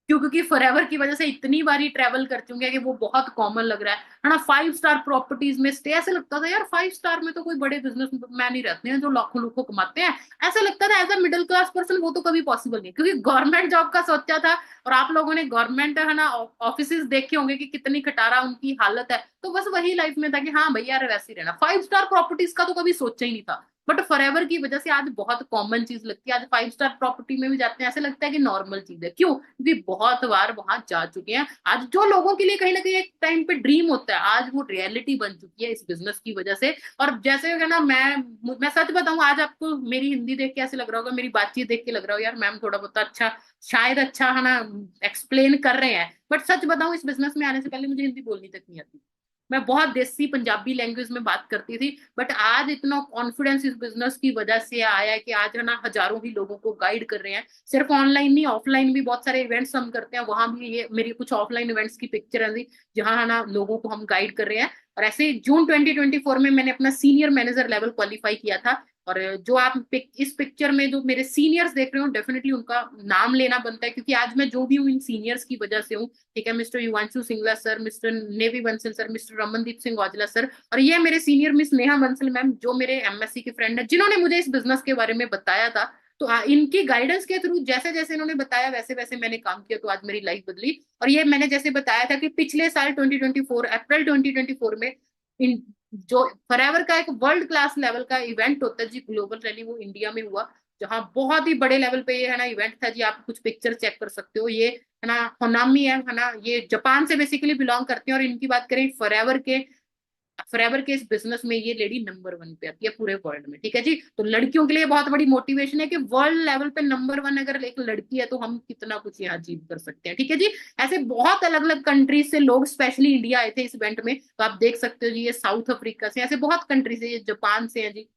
क्यों? क्योंकि फॉरएवर की वजह से इतनी बारी ट्रेवल कर चुके हैं कि वो बहुत कॉमन लग रहा है ना। 5 स्टार प्रॉपर्टीज में स्टे, ऐसे लगता था यार 5 स्टार में तो कोई बड़े बिजनेस मैन ही रहते हैं जो लाखों लाखों कमाते हैं। ऐसा लगता था as a middle class person वो तो कभी पॉसिबल नहीं, क्योंकि गवर्नमेंट जॉब का सोचा था। और आप लोगों ने गवर्नमेंट है ना ऑफिस देखे होंगे कि कितनी खटारा उनकी हालत है, तो बस वही लाइफ में था कि हाँ भैया यार वैसे ही रहना। 5 स्टार प्रॉपर्टीज का तो कभी सोचा ही नहीं था, बट फॉरएवर की वजह से आज बहुत कॉमन चीज लगती है। आज 5 स्टार प्रॉपर्टी में भी जाते हैं, ऐसे लगता है कि नॉर्मल चीज है। क्यों? क्योंकि बहुत बार वहां जा चुके हैं। आज जो लोगों के लिए कहीं ना कहीं एक टाइम पे ड्रीम होता है, आज वो रियलिटी बन चुकी है इस बिजनेस की वजह से। और जैसे है ना, मैं सच बताऊं, आज आपको मेरी हिंदी देख के ऐसे लग रहा होगा, मेरी बातचीत देख के लग रहा हो यार मैम थोड़ा बहुत अच्छा, शायद अच्छा है ना एक्सप्लेन कर रहे हैं, बट सच बताऊं इस बिजनेस में आने से पहले मुझे हिंदी बोलनी तक नहीं आती। मैं बहुत देसी पंजाबी लैंग्वेज में बात करती थी, बट आज इतना कॉन्फिडेंस इस बिजनेस की वजह से आया है कि आज है ना हजारों ही लोगों को गाइड कर रहे हैं। सिर्फ ऑनलाइन नहीं, ऑफलाइन भी बहुत सारे इवेंट्स हम करते हैं, वहां भी ये मेरी कुछ ऑफलाइन इवेंट्स की पिक्चर है जहां है ना लोगों को हम गाइड कर रहे हैं। और ऐसे जून 2024 में मैंने अपना सीनियर मैनेजर लेवल क्वालिफाई किया था। और जो आप इस पिक्चर में जो मेरे सीनियर्स देख रहे हो, डेफिनेटली उनका नाम लेना बनता है, क्योंकि आज मैं जो भी हूँ इन सीनियर्स की वजह से हूँ। ठीक है, mister Yuvanshu Singla sir, mister Navi Bansal sir, mister Ramandeep Singh Aujla sir, और ये मेरे senior miss Neha Bansal ma'am, जो मेरे एमएससी के फ्रेंड है, जिन्होंने मुझे इस बिजनेस के बारे में बताया था। तो इनकी गाइडेंस के थ्रू जैसे जैसे इन्होंने बताया वैसे वैसे मैंने काम किया, तो आज मेरी लाइफ बदली। और ये मैंने जैसे बताया था कि पिछले साल 2024 अप्रैल 2024 में जो फॉरएवर का एक वर्ल्ड क्लास लेवल का इवेंट होता है जी, ग्लोबल रैली, वो इंडिया में हुआ। जहाँ बहुत ही बड़े लेवल पे ये है ना इवेंट था जी। आप कुछ पिक्चर चेक कर सकते हो। ये है ना होनामी है ना, ये जापान से बेसिकली बिलोंग करते हैं। और इनकी बात करें फॉरएवर के इस बिजनेस में ये लेडी नंबर 1 पे आती है पूरे वर्ल्ड में, ठीक है जी। तो लड़कियों के लिए बहुत बड़ी मोटिवेशन है कि वर्ल्ड लेवल पे नंबर 1 अगर एक लड़की है तो हम कितना कुछ यहाँ अचीव कर सकते हैं, ठीक है जी। ऐसे बहुत अलग अलग कंट्रीज से लोग स्पेशली इंडिया आए थे इस इवेंट में, तो आप देख सकते हो जी। ये साउथ अफ्रीका से, ऐसे बहुत कंट्री से, ये जापान से है जी,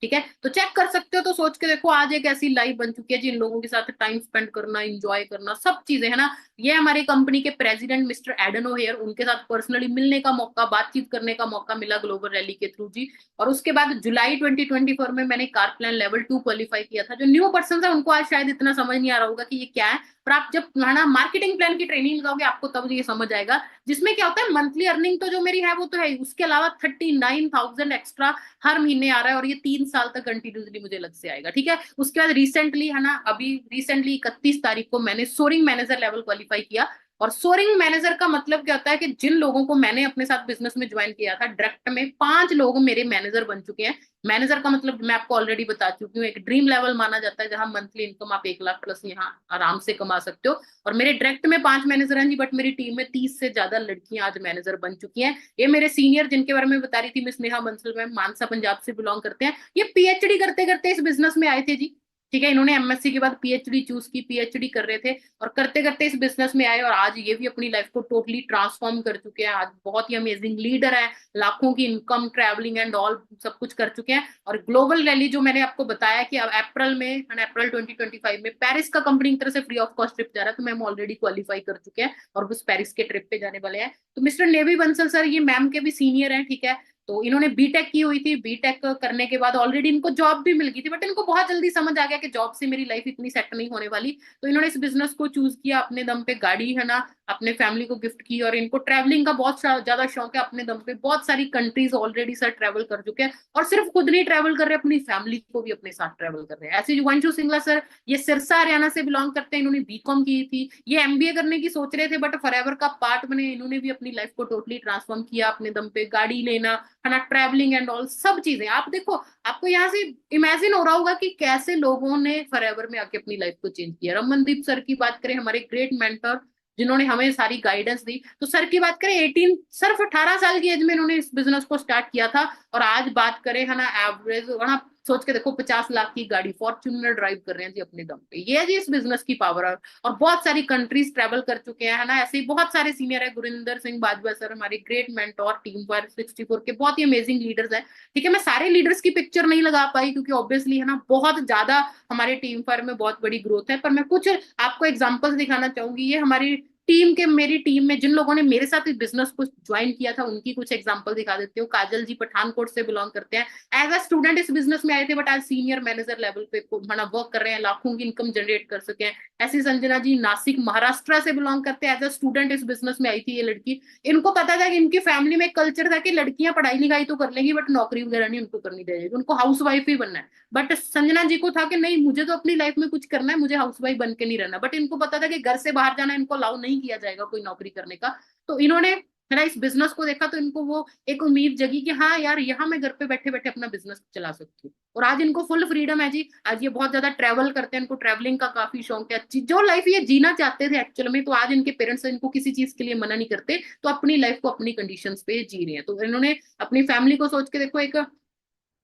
ठीक है। तो चेक कर सकते हो। तो सोच के देखो आज एक ऐसी लाइफ बन चुकी है जिन लोगों के साथ टाइम स्पेंड करना, एंजॉय करना, सब चीजें है ना। ये हमारी कंपनी के प्रेसिडेंट मिस्टर एडनो हेयर, उनके साथ पर्सनली मिलने का मौका, बातचीत करने का मौका मिला ग्लोबल रैली के थ्रू जी। और उसके बाद जुलाई 2024 में मैंने कार प्लान लेवल 2 क्वालिफाई किया था। जो न्यू पर्सन है उनको आज शायद इतना समझ नहीं आ रहा होगा कि ये क्या है, पर आप जब है ना मार्केटिंग प्लान की ट्रेनिंग लगाओगे आपको तब ये समझ आएगा। जिसमें क्या होता है, मंथली अर्निंग तो जो मेरी है वो तो है, उसके अलावा 39,000 एक्स्ट्रा हर महीने आ रहा है। और ये 3 साल तक कंटिन्यूसली मुझे लग से आएगा, ठीक है। उसके बाद रिसेंटली है ना, अभी रिसेंटली 31 तारीख को मैंने सोरिंग मैनेजर लेवल क्वालिफाई किया। और सोरिंग मैनेजर का मतलब क्या होता है कि जिन लोगों को मैंने अपने साथ बिजनेस में ज्वाइन किया था डायरेक्ट में, 5 लोग मेरे मैनेजर बन चुके हैं। मैनेजर का मतलब मैं आपको ऑलरेडी बता चुकी हूँ, एक ड्रीम लेवल माना जाता है जहां मंथली इनकम आप 1 लाख प्लस यहाँ आराम से कमा सकते हो। और मेरे डायरेक्ट में 5 मैनेजर हैं जी, बट मेरी टीम में 30 से ज्यादा लड़कियां आज मैनेजर बन चुकी हैं। ये मेरे सीनियर जिनके बारे में बता रही थी, मिस नेहा बंसल मैम, मानसा पंजाब से बिलोंग करते हैं। ये पीएचडी करते करते इस बिजनेस में आए थे जी, ठीक है। इन्होंने एमएससी के बाद पीएचडी चूज की, पीएचडी कर रहे थे और करते करते इस बिजनेस में आए। और आज ये भी अपनी लाइफ को टोटली ट्रांसफॉर्म कर चुके हैं। आज बहुत ही अमेजिंग लीडर है, लाखों की इनकम, ट्रैवलिंग एंड ऑल सब कुछ कर चुके हैं। और ग्लोबल रैली जो मैंने आपको बताया कि अब अप्रैल में, अप्रैल 2025 में पेरिस का कंपनी की तरफ से फ्री ऑफ कॉस्ट ट्रिप जा रहा है, तो मैम ऑलरेडी क्वालिफाई कर चुके हैं और उस पेरिस के ट्रिप पे जाने वाले हैं। तो मिस्टर नेवी बंसल सर ये मैम के भी सीनियर हैं, ठीक है। तो इन्होंने बीटेक की हुई थी, बीटेक करने के बाद ऑलरेडी इनको जॉब भी मिल गई थी, बट इनको बहुत जल्दी समझ आ गया कि जॉब से मेरी लाइफ इतनी सेट नहीं होने वाली। तो इन्होंने इस बिजनेस को चूज किया, अपने दम पे गाड़ी है ना अपने फैमिली को गिफ्ट की। और इनको ट्रैवलिंग का बहुत ज्यादा शौक है, अपने दम पे बहुत सारी कंट्रीज ऑलरेडी सर ट्रैवल कर चुके हैं। और सिर्फ खुद नहीं ट्रैवल कर रहे, अपनी फैमिली को भी अपने साथ ट्रैवल कर रहे हैं। ऐसे युवांशु सिंगला सर, ये सिरसा हरियाणा से बिलोंग करते हैं। इन्होंने बीकॉम की थी, ये एमबीए करने की सोच रहे थे, बट फॉरएवर का पार्ट बने। इन्होंने भी अपनी लाइफ को टोटली ट्रांसफॉर्म किया, अपने दम पे गाड़ी लेना है ना, ट्रैवलिंग एंड ऑल सब चीजें। आप देखो, आपको यहाँ से इमेजिन हो रहा होगा कि कैसे लोगों ने फॉरएवर में आके अपनी लाइफ को चेंज किया। रमनदीप सर की बात करें, हमारे ग्रेट मेंटर जिन्होंने हमें सारी गाइडेंस दी, तो सर की बात करें 18, सिर्फ 18 साल की एज में इन्होंने इस बिजनेस को स्टार्ट किया था। और आज बात करें है ना एवरेज, है ना सोच के देखो 50 लाख की गाड़ी फॉर्च्यूनर ड्राइव कर रहे हैं जी अपने दम पे। ये है जी इस बिजनेस की पावर। और बहुत सारी कंट्रीज ट्रेवल कर चुके हैं, है ना। ऐसे ही बहुत सारे सीनियर है, गुरिंदर सिंह बाजवा सर हमारे ग्रेट मेंटोर, टीम फायर 64 के बहुत ही अमेजिंग लीडर्स हैं, ठीक है। मैं सारे लीडर्स की पिक्चर नहीं लगा पाई क्योंकि ऑब्वियसली है ना बहुत ज्यादा हमारे टीम फायर में बहुत बड़ी ग्रोथ है। पर मैं कुछ आपको एग्जांपल्स दिखाना चाहूंगी। ये हमारी टीम के, मेरी टीम में जिन लोगों ने मेरे साथ इस बिजनेस को ज्वाइन किया था उनकी कुछ एग्जांपल दिखा देती हूँ। काजल जी पठानकोट से बिलोंग करते हैं, एज अ स्टूडेंट इस बिजनेस में आए थे, बट आज सीनियर मैनेजर लेवल पे वर्क कर रहे हैं, लाखों की इनकम जनरेट कर सके हैं। ऐसी संजना जी नासिक महाराष्ट्र से बिलोंग करते हैं, एज अ स्टूडेंट इस बिजनेस में आई थी ये लड़की। इनको पता था कि इनकी फैमिली में कल्चर था कि लड़कियां पढ़ाई लिखाई तो कर लेंगी बट नौकरी वगैरह नहीं उनको करनी चाहिए, उनको हाउस वाइफ ही बनना है। बट संजना जी को था कि नहीं, मुझे तो अपनी लाइफ में कुछ करना है, मुझे हाउस वाइफ बन के नहीं रहना। बट इनको पता था कि घर से बाहर जाना इनको अलाउ नहीं किया जाएगा कोई नौकरी करने का। तो इन्होंने है ना इस बिजनेस को देखा, तो इनको वो एक उम्मीद जगी कि हाँ यार, यहाँ मैं घर पे बैठे बैठे अपना बिजनेस चला सकती हूँ। और आज इनको फुल फ्रीडम है जी। आज ये बहुत ज्यादा ट्रैवल करते हैं, इनको ट्रैवलिंग का काफी शौक है। जो लाइफ ये जीना चाहते थे एक्चुअल में, तो आज इनके पेरेंट्स इनको किसी चीज के लिए मना नहीं करते, तो अपनी लाइफ को अपनी कंडीशंस पे जी रहे हैं। तो इन्होंने अपनी फैमिली को सोच के देखो, एक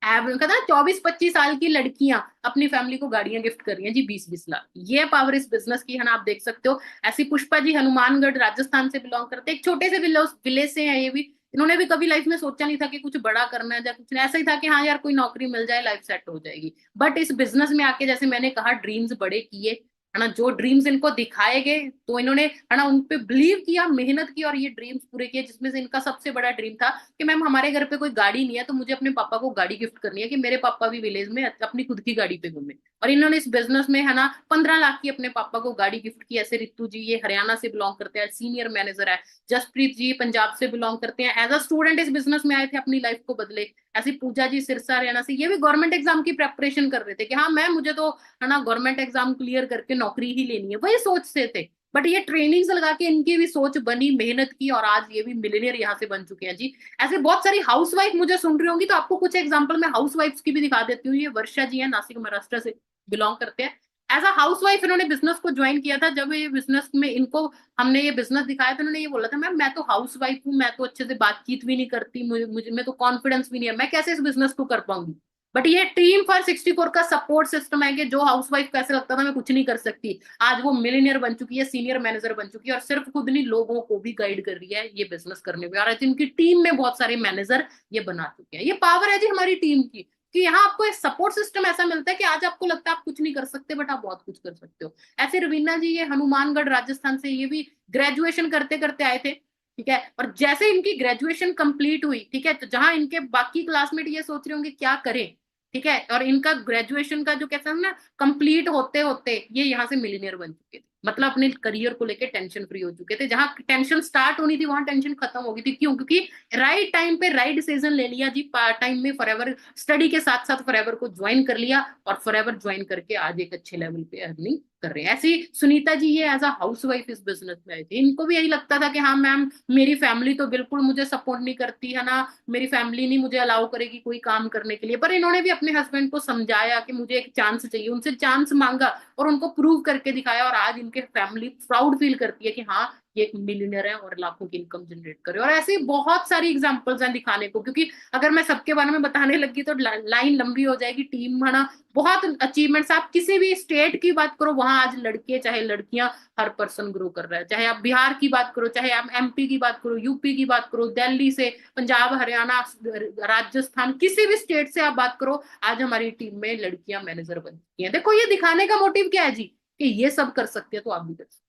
कहता है 24-25 साल की लड़कियां अपनी फैमिली को गाड़ियां गिफ्ट कर रही हैं जी, 20-20 लाख। ये पावर इस बिजनेस की है ना, आप देख सकते हो। ऐसी पुष्पा जी हनुमानगढ़ राजस्थान से बिलोंग करते हैं, एक छोटे से विलेज से हैं ये भी। इन्होंने भी कभी लाइफ में सोचा नहीं था कि कुछ बड़ा करना है या कुछ नहीं, ऐसा ही था कि हाँ यार कोई नौकरी मिल जाए लाइफ सेट हो जाएगी। बट इस बिजनेस में आके, जैसे मैंने कहा, ड्रीम्स बड़े किए, है ना। जो ड्रीम्स इनको दिखाए गए तो इन्होंने है ना उन पे बिलीव किया, मेहनत की और ये ड्रीम्स पूरे किए। जिसमें से इनका सबसे बड़ा ड्रीम था कि मैम हमारे घर पे कोई गाड़ी नहीं है, तो मुझे अपने पापा को गाड़ी गिफ्ट करनी है कि मेरे पापा भी विलेज में अपनी खुद की गाड़ी पे घूमे। और इन्होंने इस बिजनेस में है ना 15 लाख की अपने पापा को गाड़ी गिफ्ट की। ऐसे रितु जी, ये हरियाणा से बिलोंग करते हैं, सीनियर मैनेजर है। जसप्रीत जी पंजाब से बिलोंग करते हैं, एज अ स्टूडेंट इस बिजनेस में आए थे, अपनी लाइफ को बदले। ऐसी पूजा जी सिरसा हरियाणा से, ये भी गवर्नमेंट एग्जाम की प्रेपरेशन कर रहे थे कि हाँ मैम मुझे तो है ना गवर्नमेंट एग्जाम क्लियर करके नौकरी ही लेनी है, वही सोच से थे। बट ये ट्रेनिंग्स लगा के इनकी भी सोच बनी, मेहनत की, और आज ये भी मिलीनियर यहाँ से बन चुके हैं जी। ऐसे बहुत सारी हाउसवाइफ मुझे सुन रही होंगी, तो आपको कुछ एग्जांपल मैं हाउसवाइफ्स की भी दिखा देती हूँ। ये वर्षा जी है नासिक महाराष्ट्र से, बिलोंग करते हैं। एज अ हाउस वाइफ इन्होंने बिजनेस को ज्वाइन किया था। जब ये बिजनेस में इनको हमने ये बिजनेस दिखाया तो इन्होंने ये बोला था मैम मैं तो हाउस वाइफ हूँ, मैं तो अच्छे से बातचीत भी नहीं करती, मुझे मुझे में तो कॉन्फिडेंस भी नहीं है, मैं कैसे इस बिजनेस को कर पाऊंगी। बट ये टीम फॉर 64 का सपोर्ट सिस्टम है कि जो हाउस वाइफ को ऐसे लगता था मैं कुछ नहीं कर सकती, आज वो मिलीनियर बन चुकी है, सीनियर मैनेजर बन चुकी है, और सिर्फ खुद नहीं लोगों को भी गाइड कर रही है ये बिजनेस करने में। और आज इनकी टीम में बहुत सारे मैनेजर ये बना चुके हैं। ये पावर है जी हमारी टीम की, कि यहाँ आपको एक सपोर्ट सिस्टम ऐसा मिलता है कि आज आपको लगता है आप कुछ नहीं कर सकते बट आप बहुत कुछ कर सकते हो। ऐसे रवीना जी ये हनुमानगढ़ राजस्थान से, ये भी ग्रेजुएशन करते करते आए थे, ठीक है। और जैसे इनकी ग्रेजुएशन कंप्लीट हुई, ठीक है, तो जहां इनके बाकी क्लासमेट ये सोच रहे होंगे क्या करें, ठीक है, और इनका ग्रेजुएशन का जो कहते हैं ना कंप्लीट होते होते ये यहाँ से मिलीनियर बन चुके थे। मतलब अपने करियर को लेके टेंशन फ्री हो चुके थे। जहां टेंशन स्टार्ट होनी थी वहां टेंशन खत्म हो गई थी। क्यों? क्योंकि राइट टाइम पे राइट डिसीजन ले लिया जी, पार्ट टाइम में फॉरएवर स्टडी के साथ साथ फॉरएवर को ज्वाइन कर लिया, और फॉरएवर ज्वाइन करके आज एक अच्छे लेवल पे अर्निंग कर रहे हैं। ऐसी सुनीता जी ये एज अ हाउस वाइफ इस बिजनेस में आई थी। इनको भी यही लगता था कि हाँ मैम मेरी फैमिली तो बिल्कुल मुझे सपोर्ट नहीं करती है ना, मेरी फैमिली नहीं मुझे अलाउ करेगी कोई काम करने के लिए। पर इन्होंने भी अपने हस्बैंड को समझाया कि मुझे एक चांस चाहिए, उनसे चांस मांगा और उनको प्रूव करके दिखाया, और आज इनके फैमिली प्राउड फील करती है कि हाँ ये एक मिलियनर है और लाखों की इनकम जनरेट करे। और ऐसी बहुत सारी एग्जांपल्स हैं दिखाने को, क्योंकि अगर मैं सबके बारे में बताने लगी तो लाइन लंबी हो जाएगी। टीम है ना, बहुत अचीवमेंट्स, आप किसी भी स्टेट की बात करो वहां आज लड़के चाहे लड़कियां हर पर्सन ग्रो कर रहा है। चाहे आप बिहार की बात करो, चाहे आप एमपी की बात करो, यूपी की बात करो, दिल्ली से पंजाब हरियाणा राजस्थान, किसी भी स्टेट से आप बात करो, आज हमारी टीम में लड़कियां मैनेजर बन चुकी हैं। देखो ये दिखाने का मोटिव क्या है जी, कि ये सब कर सकते हैं तो आप भी कर सकते हैं।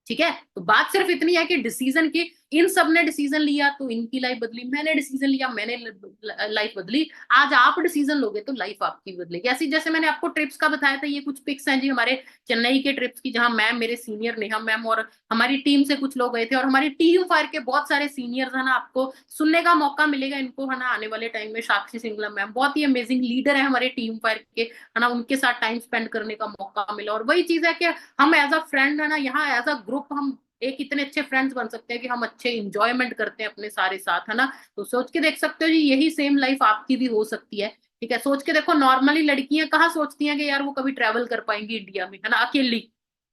ठीक है, तो बात सिर्फ इतनी है कि डिसीजन की, इन सब ने डिसीजन लिया तो इनकी लाइफ बदली, मैंने डिसीजन लिया मैंने लाइफ बदली। आज आप डिसीजन लोगे तो लाइफ आपकी बदलेगी। ऐसी जैसे मैंने आपको ट्रिप्स का बताया था, ये कुछ पिक्स हैं जी हमारे चेन्नई के ट्रिप्स की, जहां मैम, मेरे सीनियर नेहा मैम और हमारी टीम से कुछ लोग गए थे। और हमारी टीम फायर के बहुत सारे सीनियर्स है ना, आपको सुनने का मौका मिलेगा इनको है ना आने वाले टाइम में। साक्षी सिंगला मैम बहुत ही अमेजिंग लीडर है हमारे टीम फायर के, है ना, उनके साथ टाइम स्पेंड करने का मौका मिला। और वही चीज है कि हम एज अ फ्रेंड है ना, यहाँ एज अ ग्रुप हम एक इतने अच्छे फ्रेंड्स बन सकते हैं कि हम अच्छे इंजॉयमेंट करते हैं अपने सारे साथ, है ना। तो सोच के देख सकते हो जी, यही सेम लाइफ आपकी भी हो सकती है। ठीक है, सोच के देखो, नॉर्मली लड़कियां कहाँ सोचती हैं कि यार वो कभी ट्रेवल कर पाएंगी इंडिया में, है ना, अकेली,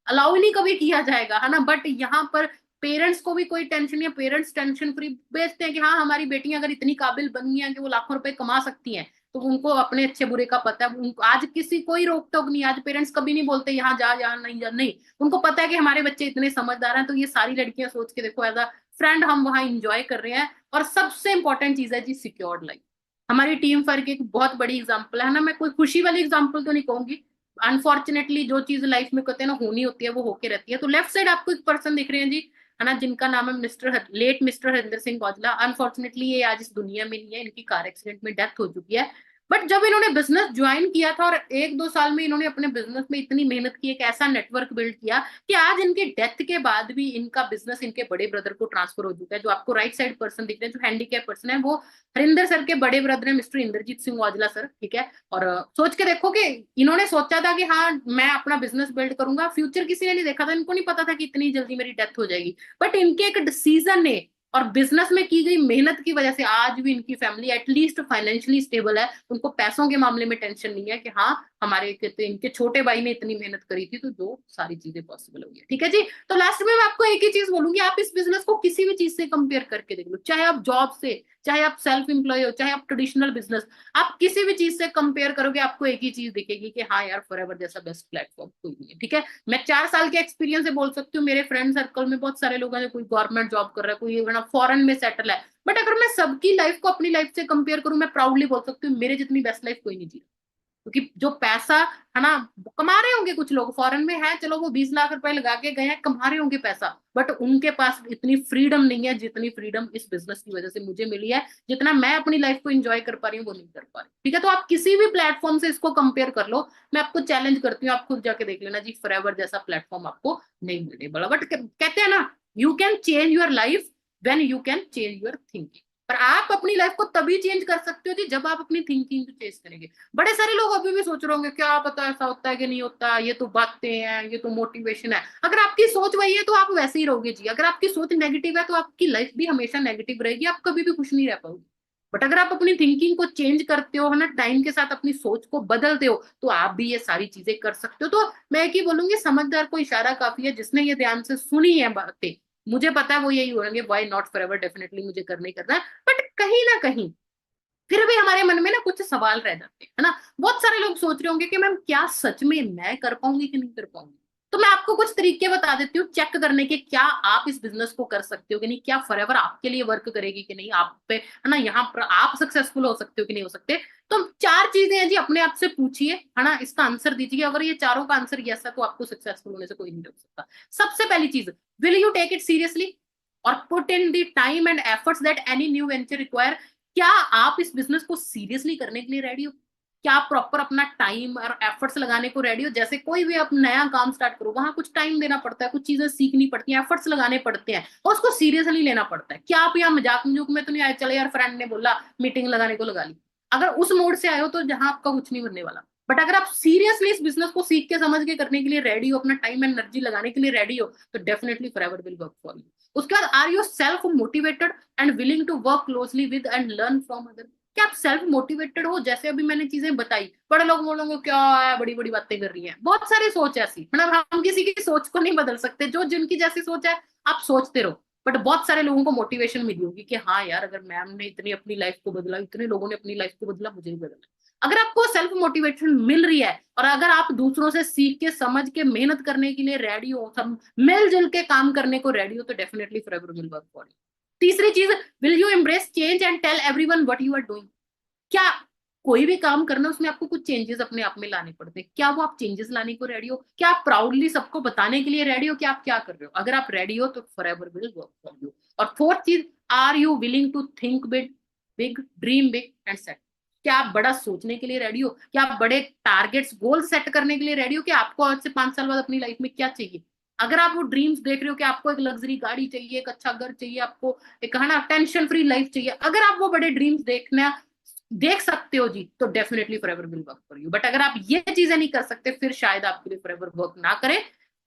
अलाउ ही नहीं कभी किया जाएगा, है ना। बट यहाँ पर पेरेंट्स को भी कोई टेंशन नहीं है, पेरेंट्स टेंशन फ्री भेजते हैं कि हाँ हमारी बेटियां अगर इतनी काबिल बन गई हैं कि वो लाखों रुपए कमा सकती हैं, तो उनको अपने अच्छे बुरे का पता है। उनको आज किसी कोई रोक टोक नहीं, आज पेरेंट्स कभी नहीं बोलते यहाँ जा यहाँ नहीं जा, नहीं, उनको पता है कि हमारे बच्चे इतने समझदार हैं। तो ये सारी लड़कियां सोच के देखो, एज अ फ्रेंड हम वहां इंजॉय कर रहे हैं। और सबसे इंपॉर्टेंट चीज है जी सिक्योर्ड लाइफ। हमारी टीम फर की एक बहुत बड़ी एग्जाम्पल है ना, मैं कोई खुशी वाली एग्जाम्पल तो नहीं कहूंगी, अनफॉर्चुनेटली जो चीज लाइफ में कहते हैं ना होनी होती है वो होके रहती है। तो लेफ्ट साइड आपको एक पर्सन दिख रहे हैं जी, है ना, जिनका नाम है late mister Harinder Singh Aujla. Unfortunately ये आज इस दुनिया में नहीं है, इनकी कार एक्सीडेंट में डेथ हो चुकी है। बट जब इन्होंने बिजनेस ज्वाइन किया था और एक दो साल में इन्होंने अपने बिजनेस में इतनी मेहनत की, एक ऐसा नेटवर्क बिल्ड किया कि आज इनके डेथ के बाद भी इनका बिजनेस इनके बड़े ब्रदर को ट्रांसफर हो चुका है। जो आपको राइट साइड पर्सन दिख रहे हैं जो हैंडीकैप पर्सन है, वो हरिंदर सर के बड़े ब्रदर है, मिस्टर इंद्रजीत सिंह औजला सर, ठीक है। और सोच के देखो कि इन्होंने सोचा था कि हाँ मैं अपना बिजनेस बिल्ड करूंगा, फ्यूचर किसी ने नहीं देखा था, इनको नहीं पता था कि इतनी जल्दी मेरी डेथ हो जाएगी। बट इनके एक डिसीजन ने और बिजनेस में की गई मेहनत की वजह से आज भी इनकी फैमिली एटलीस्ट फाइनेंशियली स्टेबल है। उनको पैसों के मामले में टेंशन नहीं है कि हाँ हमारे इनके छोटे भाई ने इतनी मेहनत करी थी तो जो सारी चीजें पॉसिबल हो गई। ठीक है जी, तो लास्ट में मैं आपको एक ही चीज बोलूंगी, आप इस बिजनेस को किसी भी चीज से कंपेयर करके देख लो, चाहे आप जॉब से, चाहे आप सेल्फ एम्प्लॉय हो, चाहे आप ट्रेडिशनल बिजनेस, आप किसी भी चीज से कंपेयर करोगे आपको एक ही चीज दिखेगी कि हाँ यार फॉरएवर जैसा बेस्ट प्लेटफॉर्म कोई नहीं है। ठीक है, मैं 4 साल के एक्सपीरियंस से बोल सकती हूँ, मेरे फ्रेंड सर्कल में बहुत सारे लोग हैं, कोई गवर्नमेंट जॉब कर रहा है, कोई फॉरेन में सेटल है। बट अगर मैं सबकी लाइफ को अपनी लाइफ से कंपेयर करूं, मैं प्राउडली बोल सकती हूँ मेरे जितनी बेस्ट लाइफ कोई नहीं जी। क्योंकि जो पैसा है ना कमा रहे होंगे, कुछ लोग फॉरेन में है, चलो वो 20 लाख रुपए लगा के गए हैं, कमा रहे होंगे पैसा, बट उनके पास इतनी फ्रीडम नहीं है जितनी फ्रीडम इस बिजनेस की वजह से मुझे मिली है। जितना मैं अपनी लाइफ को एंजॉय कर पा रही हूँ वो नहीं कर पा रही। ठीक है, तो आप किसी भी प्लेटफॉर्म से इसको कंपेयर कर लो, मैं आपको चैलेंज करती हूँ, आप खुद जाके देख लेना जी, फॉरएवर जैसा प्लेटफॉर्म आपको नहीं मिलने वाला। बट कहते हैं ना, you can change your life when you can change your thinking. पर आप अपनी लाइफ को तभी चेंज कर सकते हो जी जब आप अपनी थिंकिंग को चेंज करेंगे। बड़े सारे लोग अभी भी सोच रहे होंगे क्या पता ऐसा होता है कि नहीं होता, ये तो बातें हैं, ये तो मोटिवेशन है। अगर आपकी सोच वही है तो आप वैसे ही रहोगे जी। अगर आपकी सोच नेगेटिव है तो आपकी लाइफ भी हमेशा नेगेटिव रहेगी, आप कभी भी खुश नहीं रह पाओगे। बट अगर आप अपनी थिंकिंग को चेंज करते हो, है ना, टाइम के साथ अपनी सोच को बदलते हो, तो आप भी ये सारी चीजें कर सकते हो। तो मैं एक ही बोलूंगी, समझदार को इशारा काफी है। जिसने ये ध्यान से सुनी है बातें, मुझे पता है वो यही बोलेंगे, why not Forever, definitely मुझे करना ही करना है। बट कहीं ना कहीं फिर भी हमारे मन में ना कुछ सवाल रह जाते हैं, है ना। बहुत सारे लोग सोच रहे होंगे कि मैम क्या सच में मैं कर पाऊंगी कि नहीं कर पाऊंगी। तो मैं आपको कुछ तरीके बता देती हूँ चेक करने के, क्या आप इस बिजनेस को कर सकते हो कि नहीं, क्या फॉरएवर आपके लिए वर्क करेगी कि नहीं, आप पे, है ना, यहाँ पर आप सक्सेसफुल हो सकते हो कि नहीं हो सकते। तो चार चीजें हैं जी, अपने आप से पूछिए, है ना, इसका आंसर दीजिए। अगर ये चारों का आंसर यस है, तो आपको सक्सेसफुल होने से कोई नहीं रोक सकता। सबसे पहली चीज, will you take it seriously और put in the time and efforts that any new venture require. क्या आप इस बिजनेस को सीरियसली करने के लिए रेडी हो? क्या आप प्रॉपर अपना टाइम और एफर्ट्स लगाने को रेडी हो? जैसे कोई भी आप नया काम स्टार्ट करो, वहां कुछ टाइम देना पड़ता है, कुछ चीजें सीखनी पड़ती हैं, एफर्ट्स लगाने पड़ते हैं, और उसको सीरियसली लेना पड़ता है। क्या आप यहाँ मजाक मजूक में तो नहीं आए, चले यार फ्रेंड ने बोला मीटिंग लगाने को लगा ली? अगर उस मोड से आए हो, तो जहां आपका कुछ नहीं बनने वाला। बट अगर आप सीरियसली इस बिजनेस को सीख के समझ के करने के लिए रेडी हो, अपना टाइम एनर्जी लगाने के लिए रेडी हो, तो definitely Forever will work for you. उसके बाद, are you self motivated and willing to work closely with and learn from other? क्या आप सेल्फ मोटिवेटेड हो? जैसे अभी मैंने चीजें बताई, बड़े लोग बोलेंगे क्या है, बड़ी बड़ी बातें कर रही हैं। बहुत सारी सोच ऐसी, मतलब हम किसी की सोच को नहीं बदल सकते, जो जिनकी जैसी सोच है आप सोचते रहो। बट बहुत सारे लोगों को मोटिवेशन मिली होगी कि हाँ यार, अगर मैम ने इतनी अपनी लाइफ को बदला, इतने लोगों ने अपनी लाइफ को बदला, मुझे भी बदलना। अगर आपको सेल्फ मोटिवेशन मिल रही है, और अगर आप दूसरों से सीख के समझ के मेहनत करने के लिए रेडी हो, सब मिलजुल के काम करने को रेडी हो, तो definitely Forever will work for you. तीसरी चीज, will you embrace change and tell everyone what you are doing? क्या कोई भी काम करना, उसमें आपको कुछ चेंजेस अपने आप में लाने पड़ते हैं, क्या वो आप चेंजेस लाने को रेडी हो? क्या आप प्राउडली सबको बताने के लिए रेडी हो कि आप क्या कर रहे हो? अगर आप रेडी हो, तो Forever will work for you. और फोर्थ चीज, are you willing to think big, big dream big and set? क्या आप बड़ा सोचने के लिए रेडी हो? क्या आप बड़े टारगेट्स गोल सेट करने के लिए रेडी हो कि आपको आज से 5 साल बाद अपनी लाइफ में क्या चाहिए? अगर आप वो ड्रीम्स देख रहे हो कि आपको एक लग्जरी गाड़ी चाहिए, एक अच्छा घर चाहिए, आपको एक, है ना, टेंशन फ्री लाइफ चाहिए, अगर आप वो बड़े ड्रीम्स देखना देख सकते हो जी, तो definitely Forever will work for you. But अगर आप ये चीजें नहीं कर सकते, फिर शायद आपके लिए फॉरएवर वर्क ना करे।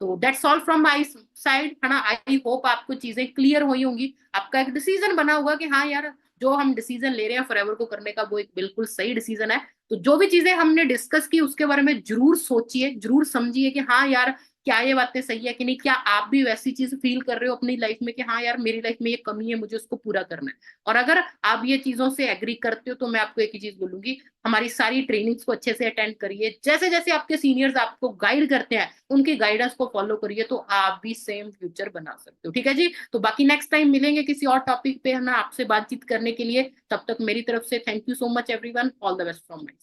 तो that's all from my side, है ना। आई होप आपको चीजें क्लियर हुई होंगी, आपका एक डिसीजन बना होगा कि हाँ यार, जो हम डिसीजन ले रहे हैं फॉरएवर को करने का, वो एक बिल्कुल सही डिसीजन है। तो जो भी चीजें हमने डिस्कस की, उसके बारे में जरूर सोचिए, जरूर समझिए कि हाँ यार, क्या ये बातें सही है कि नहीं। क्या आप भी वैसी चीज फील कर रहे हो अपनी लाइफ में कि हाँ यार, मेरी लाइफ में ये कमी है, मुझे उसको पूरा करना है? और अगर आप ये चीजों से एग्री करते हो, तो मैं आपको एक ही चीज बोलूंगी, हमारी सारी ट्रेनिंग्स को अच्छे से अटेंड करिए। जैसे जैसे आपके सीनियर्स आपको गाइड करते हैं, उनकी गाइडेंस को फॉलो करिए, तो आप भी सेम फ्यूचर बना सकते हो। ठीक है जी, तो बाकी नेक्स्ट टाइम मिलेंगे किसी और टॉपिक पे, है ना, आपसे बातचीत करने के लिए। तब तक मेरी तरफ से thank you so much everyone, all the best from my